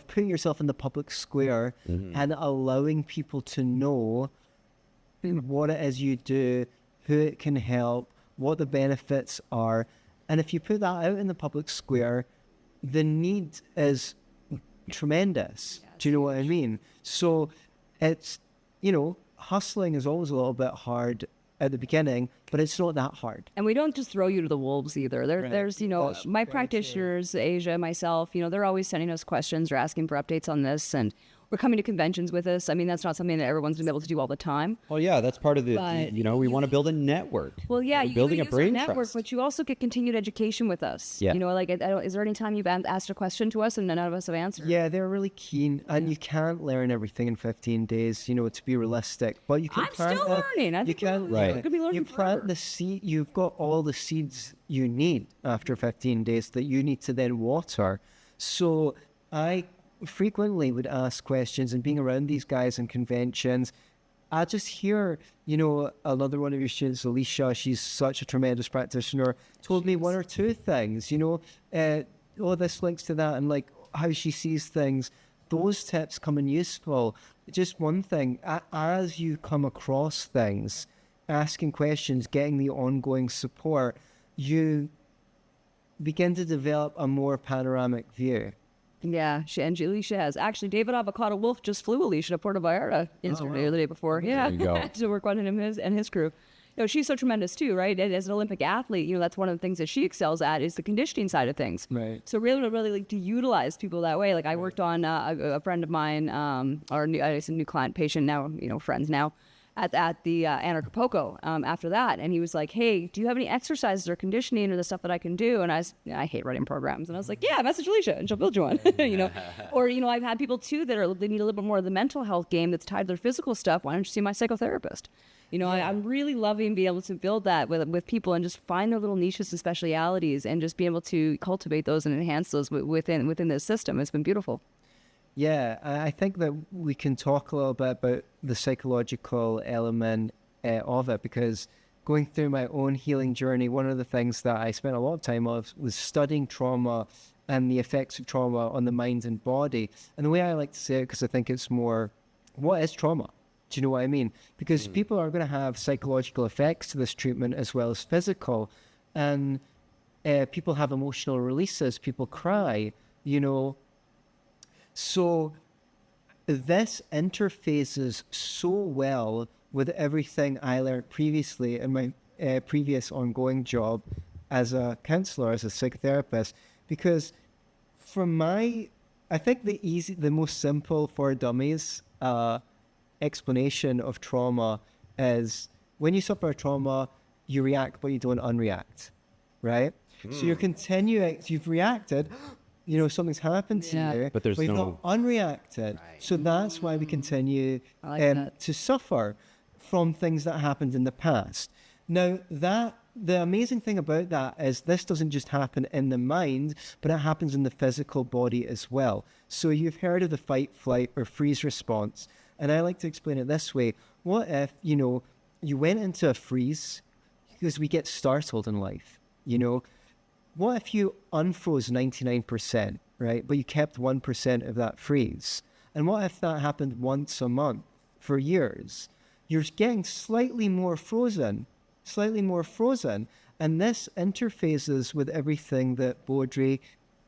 putting yourself in the public square and allowing people to know what it is you do, who it can help, what the benefits are. And if you put that out in the public square, the need is tremendous. Do you know what I mean? So it's, you know, hustling is always a little bit hard at the beginning, but it's not that hard. And we don't just throw you to the wolves either. There's, you know, my practitioners, Asia, myself, you know, they're always sending us questions or asking for updates on this, and we're coming to conventions with us. I mean, that's not something that everyone's gonna be able to do all the time. Well, yeah, that's part of the, But you know, we want to build a network. Well, yeah, We're you building a use our brain network, trust. but you also get continued education with us. Yeah. You know, like, is there any time you've asked a question to us and none of us have answered? Yeah, they're really keen, and you can't learn everything in 15 days, you know, to be realistic. But you can I'm still learning. I You think we're can, Right. could be learning you forever. plant the seed. You've got all the seeds you need after 15 days that you need to then water. So I frequently would ask questions, and being around these guys in conventions, I just hear, you know, another one of your students, Alicia, she's such a tremendous practitioner, told me one or two things, you know, this links to that, and like how she sees things. Those tips come in useful. Just one thing, as you come across things, asking questions, getting the ongoing support, you begin to develop a more panoramic view. Yeah, Alicia has. Actually, David Avocado Wolf just flew Alicia to Puerto Vallarta yesterday or the day before. Yeah, you go. to work on him and his crew. You know, she's so tremendous too, right? And as an Olympic athlete, you know, that's one of the things that she excels at is the conditioning side of things. Right. So really like to utilize people that way. Like I worked on a friend of mine, it's a new client, patient now, you know, friends now, at the Anarchapulco after that. And he was like, hey, do you have any exercises or conditioning or the stuff that I can do? And I hate writing programs. And I was like, yeah, message Alicia and she'll build you one, you know. Or, you know, I've had people too they need a little bit more of the mental health game that's tied to their physical stuff. Why don't you see my psychotherapist? You know, I'm really loving being able to build that with people and just find their little niches and specialities and just be able to cultivate those and enhance those within this system. It's been beautiful. Yeah, I think that we can talk a little bit about the psychological element of it, because going through my own healing journey, one of the things that I spent a lot of time on was studying trauma and the effects of trauma on the mind and body. And the way I like to say it, because I think it's more, what is trauma? Do you know what I mean? Because people are going to have psychological effects to this treatment as well as physical. And people have emotional releases, people cry, you know. So this interfaces so well with everything I learned previously in my previous ongoing job as a counselor, as a psychotherapist, because I think the most simple for dummies explanation of trauma is when you suffer a trauma, you react, but you don't unreact, right? So you've reacted, you know, something's happened to you, But there's you've no- not unreacted. So that's why we continue I like that. to suffer from things that happened in the past. Now, the amazing thing about that is this doesn't just happen in the mind, but it happens in the physical body as well. So you've heard of the fight, flight, or freeze response. And I like to explain it this way. What if, you know, you went into a freeze, because we get startled in life, you know? What if you unfroze 99%, right? But you kept 1% of that freeze? And what if that happened once a month for years? You're getting slightly more frozen. And this interfaces with everything that Baudry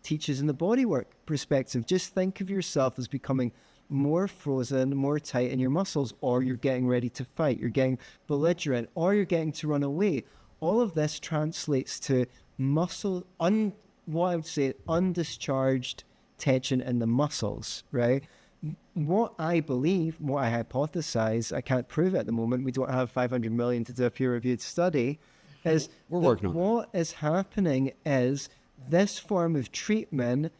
teaches in the bodywork perspective. Just think of yourself as becoming more frozen, more tight in your muscles, or you're getting ready to fight, you're getting belligerent, or you're getting to run away, all of this translates to what I would say, undischarged tension in the muscles, right? What I believe, what I hypothesize, I can't prove it at the moment, we don't have 500 million to do a peer-reviewed study, is We're working on that. what is happening is this form of treatment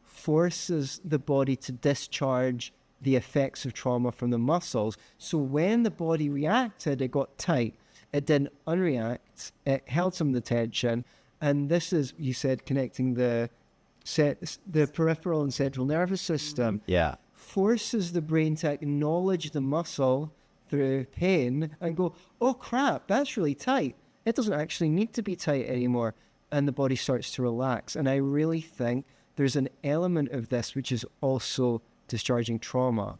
forces the body to discharge the effects of trauma from the muscles. So when the body reacted, it got tight. It didn't unreact. It held some of the tension. And this is, you said, connecting the peripheral and central nervous system. Yeah. Forces the brain to acknowledge the muscle through pain and go, oh crap, that's really tight. It doesn't actually need to be tight anymore. And the body starts to relax. And I really think there's an element of this which is also discharging trauma,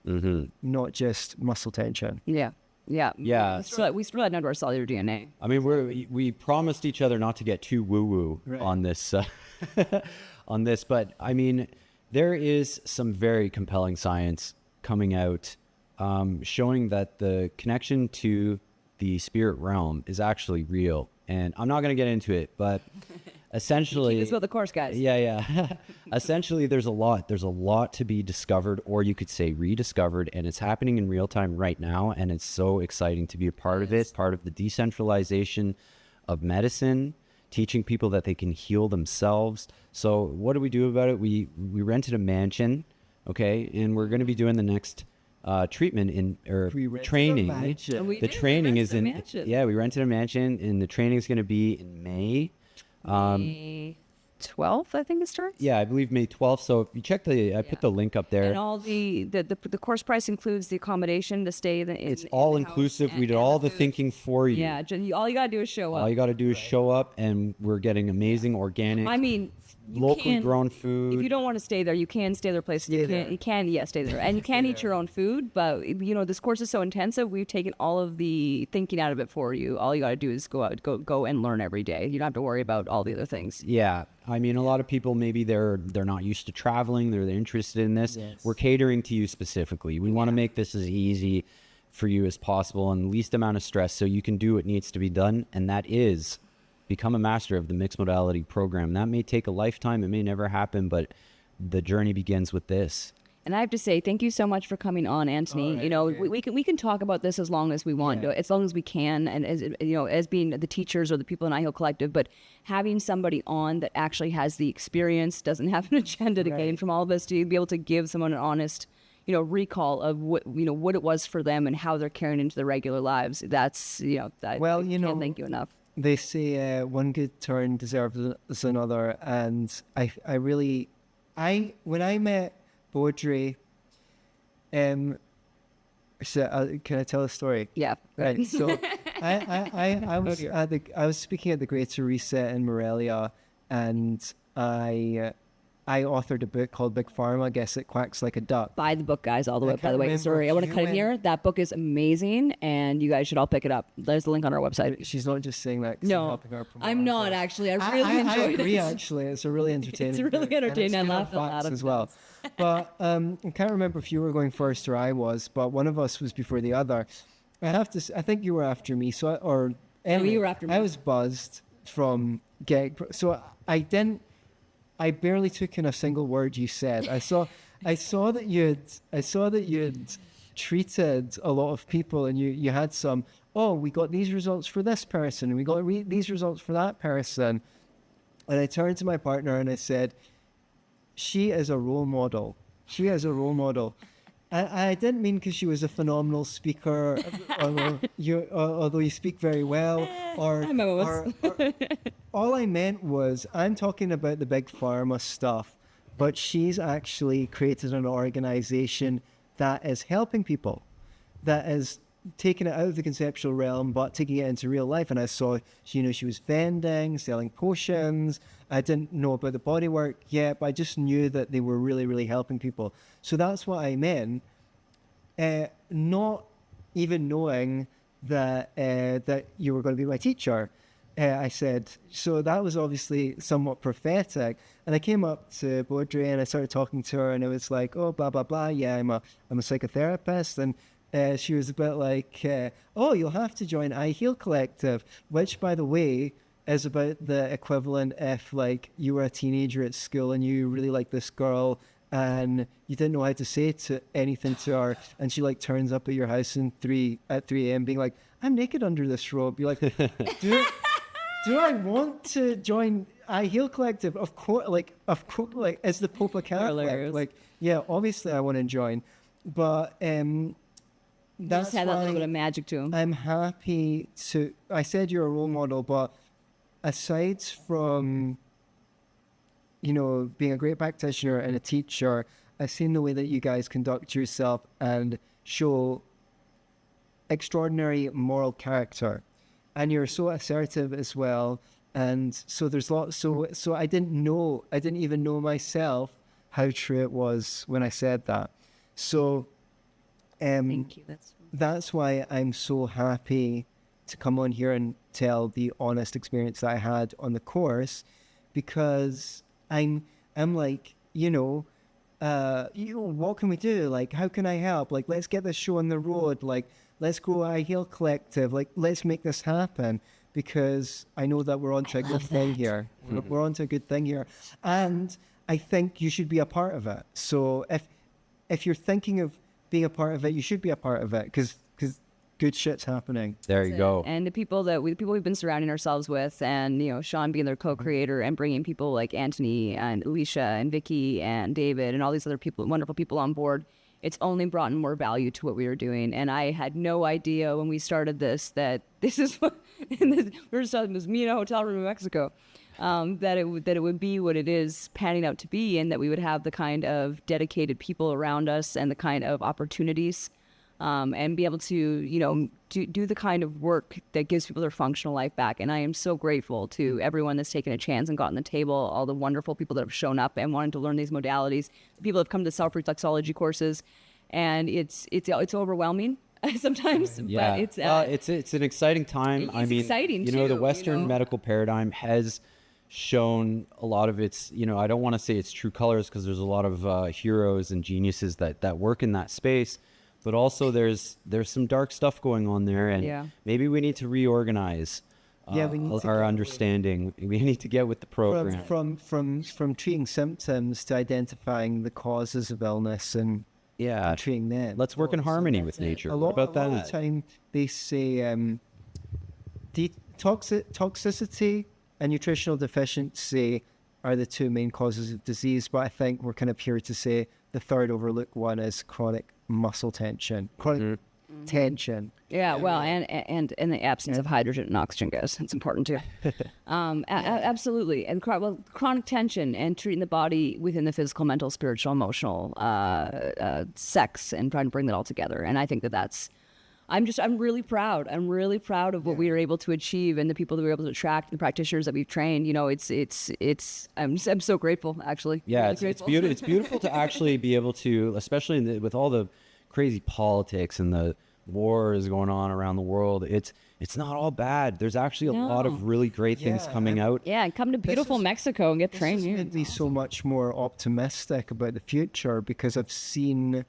not just muscle tension. Yeah. Yeah. Yeah. We still had under our cellular DNA. I mean, we promised each other not to get too woo-woo Right. on this, on this, but I mean, there is some very compelling science coming out, showing that the connection to the spirit realm is actually real. And I'm not going to get into it, but essentially, It's about the course, guys. yeah. Essentially, there's a lot to be discovered, or you could say rediscovered, and it's happening in real time right now. And it's so exciting to be a part of it, part of the decentralization of medicine, teaching people that they can heal themselves. So what do we do about it? We rented a mansion, okay, and we're going to be doing the next treatment We rented a training. mansion. And we The did, we training is rented a in mansion. yeah, we rented a mansion, and the training is going to be in May. May 12th, I think it starts. Yeah, I believe May 12th. So if you check I put the link up there. And all the course price includes the accommodation, the stay. It's all inclusive. We did all the thinking for you. Yeah, all you gotta do is show up. All you got to do is show up, and we're getting amazing organic, I mean, you locally can- grown food. If you don't want to stay there, you can stay there places. Stay You there. can stay there, and you can eat your own food. But this course is so intensive. We've taken all of the thinking out of it for you. All you got to do is go and learn every day. You don't have to worry about all the other things. Yeah, I mean, a lot of people maybe they're not used to traveling. They're interested in this. Yes. We're catering to you specifically. We want to make this as easy for you as possible and least amount of stress, so you can do what needs to be done, and that is become a master of the mixed modality program. That may take a lifetime. It may never happen, but the journey begins with this. And I have to say, thank you so much for coming on, Anthony. We can talk about this as long as we want, as long as we can, and as being the teachers or the people in iHeal Collective. But having somebody on that actually has the experience, doesn't have an agenda to gain from all of us, to be able to give someone an honest, recall of what it was for them and how they're carrying into their regular lives. That's I can't thank you enough. They say one good turn deserves another, and when I met Baudry, can I tell a story? Yeah. Right. So I was speaking at the Greater Reset in Morelia, and I authored a book called Big Pharma, Guess It Quacks Like a Duck. Buy the book, guys, all the way. By can't the way, remember sorry, I want to if cut you in here. That book is amazing, and you guys should all pick it up. There's the link on our website. She's not just saying that 'cause No, I'm helping her promote I'm our not course. actually. I really I enjoyed agree, it. actually. It's a really entertaining It's really book, and entertaining. I full of laughed a lot facts of as well. But I can't remember if you were going first or I was, but one of us was before the other. I think you were after me. Anyway, you were after me. I was buzzed from so I barely took in a single word you said. I saw that you'd treated a lot of people, and you had some. Oh, we got these results for this person, and we got these results for that person. And I turned to my partner and I said, "She is a role model. She is a role model." I didn't mean because she was a phenomenal speaker, although you speak very well, or all I meant was I'm talking about the big pharma stuff, but she's actually created an organization that is helping people, that is taking it out of the conceptual realm but taking it into real life. And I saw she was vending, selling potions. I didn't know about the body work yet, but I just knew that they were really, really helping people. So that's what I meant, not even knowing that you were going to be my teacher. I said, so that was obviously somewhat prophetic. And I came up to Baudry and I started talking to her, and it was like, oh, blah, blah, blah. Yeah, I'm a psychotherapist. And she was a bit like, oh, you'll have to join I Heal Collective, which, by the way, is about the equivalent if, like, you were a teenager at school and you really like this girl and you didn't know how to say anything to her, and she, like, turns up at your house at 3 a.m. being like, I'm naked under this robe. You're like, do I want to join I Heal Collective? Of course, like, as the Pope a Catholic, Hilarious. like, yeah, obviously I want to join, but that's Just had that why little bit of magic to him. I'm happy to. I said you're a role model, but aside from, you know, being a great practitioner and a teacher, I've seen the way that you guys conduct yourself and show extraordinary moral character, and you're so assertive as well. And so there's lots. So I didn't even know myself how true it was when I said that. So, Thank you. that's why I'm so happy to come on here and tell the honest experience that I had on the course, because I'm like, what can we do? Like, how can I help? Like, let's get this show on the road. Like, let's go I Heal Collective. Like, let's make this happen, because I know that we're onto a good thing here. We're onto a good thing here. And I think you should be a part of it. So if you're thinking of being a part of it, you should be a part of it, because good shit's happening. There you go. And the people we've been surrounding ourselves with, and Sean being their co-creator, and bringing people like Anthony and Alicia and Vicky and David and all these other people, wonderful people on board. It's only brought more value to what we were doing. And I had no idea when we started this that this is what we were just talking, it was me in a hotel room in Mexico, that it would be what it is panning out to be, and that we would have the kind of dedicated people around us and the kind of opportunities, and be able to, do the kind of work that gives people their functional life back. And I am so grateful to everyone that's taken a chance and gotten the table, all the wonderful people that have shown up and wanted to learn these modalities, the people that have come to self-reflexology courses, and it's overwhelming sometimes, Yeah, but it's an exciting time. It's I mean, exciting the too, Western medical paradigm has shown a lot of its, I don't want to say its true colors, because there's a lot of heroes and geniuses that work in that space, but also there's some dark stuff going on there, and maybe we need to reorganize we need to our understanding. We need to get with the program. From treating symptoms to identifying the causes of illness and treating them. Let's work in harmony with nature. A lot of the time they say toxicity and nutritional deficiency are the two main causes of disease, but I think we're kind of here to say the third overlooked one is chronic muscle tension. Chronic tension. Yeah, well, and in the absence of hydrogen and oxygen gas, it's important too. Absolutely, and chronic tension and treating the body within the physical, mental, spiritual, emotional, sex, and trying to bring that all together. And I think that's. I'm really proud. I'm really proud of what we were able to achieve, and the people that we were able to attract, the practitioners that we've trained. I'm so grateful, actually. Yeah, Really it's beautiful. It's beautiful to actually be able to, especially with all the crazy politics and the wars going on around the world. It's not all bad. There's actually a lot of really great things coming out. Yeah, and come to beautiful Mexico and get trained. This has made me so much more optimistic about the future, because I've seen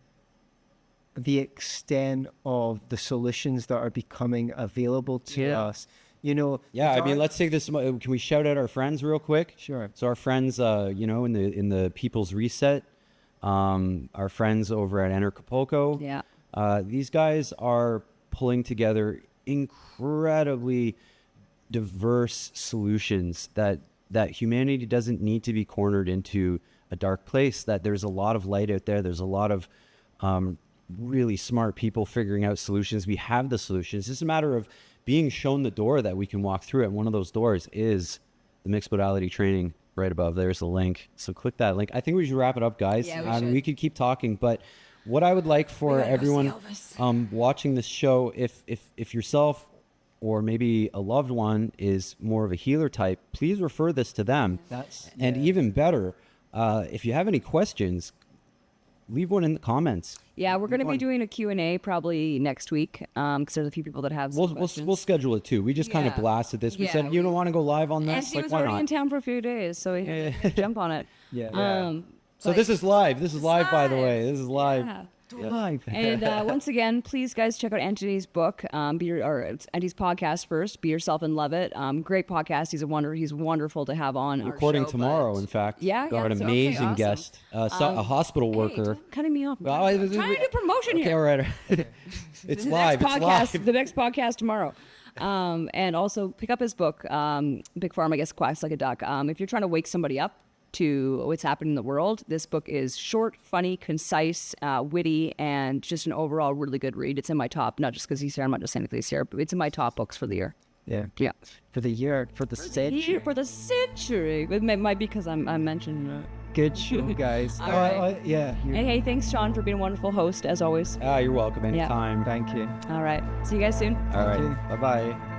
the extent of the solutions that are becoming available to us. I mean, let's take this. Can we shout out our friends real quick? Sure. So our friends, in the People's Reset, our friends over at Acapulco. Yeah. These guys are pulling together incredibly diverse solutions that humanity doesn't need to be cornered into a dark place, that there's a lot of light out there. There's a lot of really smart people figuring out solutions. We have the solutions. It's a matter of being shown the door that we can walk through it. And one of those doors is the mixed modality training right above. There's a link. So click that link. I think we should wrap it up, guys. Yeah, we could keep talking, but what I would like for everyone watching this show, if yourself or maybe a loved one is more of a healer type, please refer this to them. Even better, if you have any questions, leave one in the comments. Yeah, we're going to be doing a Q&A probably next week, because there's a few people that have some questions. We'll schedule it too. We just kind of blasted this. We said, you don't want to go live on this? And he was already in town for a few days, so we had to jump on it. So this is live. This is live, by the way. This is live. Yeah. Live. And once again, please, guys, check out Anthony's book, it's Anthony's podcast first. Be Yourself and Love It. Great podcast. He's wonderful to have on. our Recording show, tomorrow, but- in fact. Yeah, Got an so- amazing awesome. guest, a hospital Hey, worker. don't cutting me off. Well, I'm trying to do promotion Okay, here. all right. It's The live. next It's podcast, live. the next podcast tomorrow. And also pick up his book, Big Pharma, I guess, Quacks Like a Duck. If you're trying to wake somebody up to what's happening in the world, this book is short, funny, concise, witty, and just an overall really good read. It's in my top, not just because he's here, I'm not just saying because he's here, but it's in my top books for the year. Yeah. Yeah. For the year, for the century. For the century. It might be because I'm mentioning it. Good show, guys. All right. Yeah. Hey, thanks, Sean, for being a wonderful host, as always. You're welcome anytime. Thank you. All right. See you guys soon. All right. you. Bye-bye.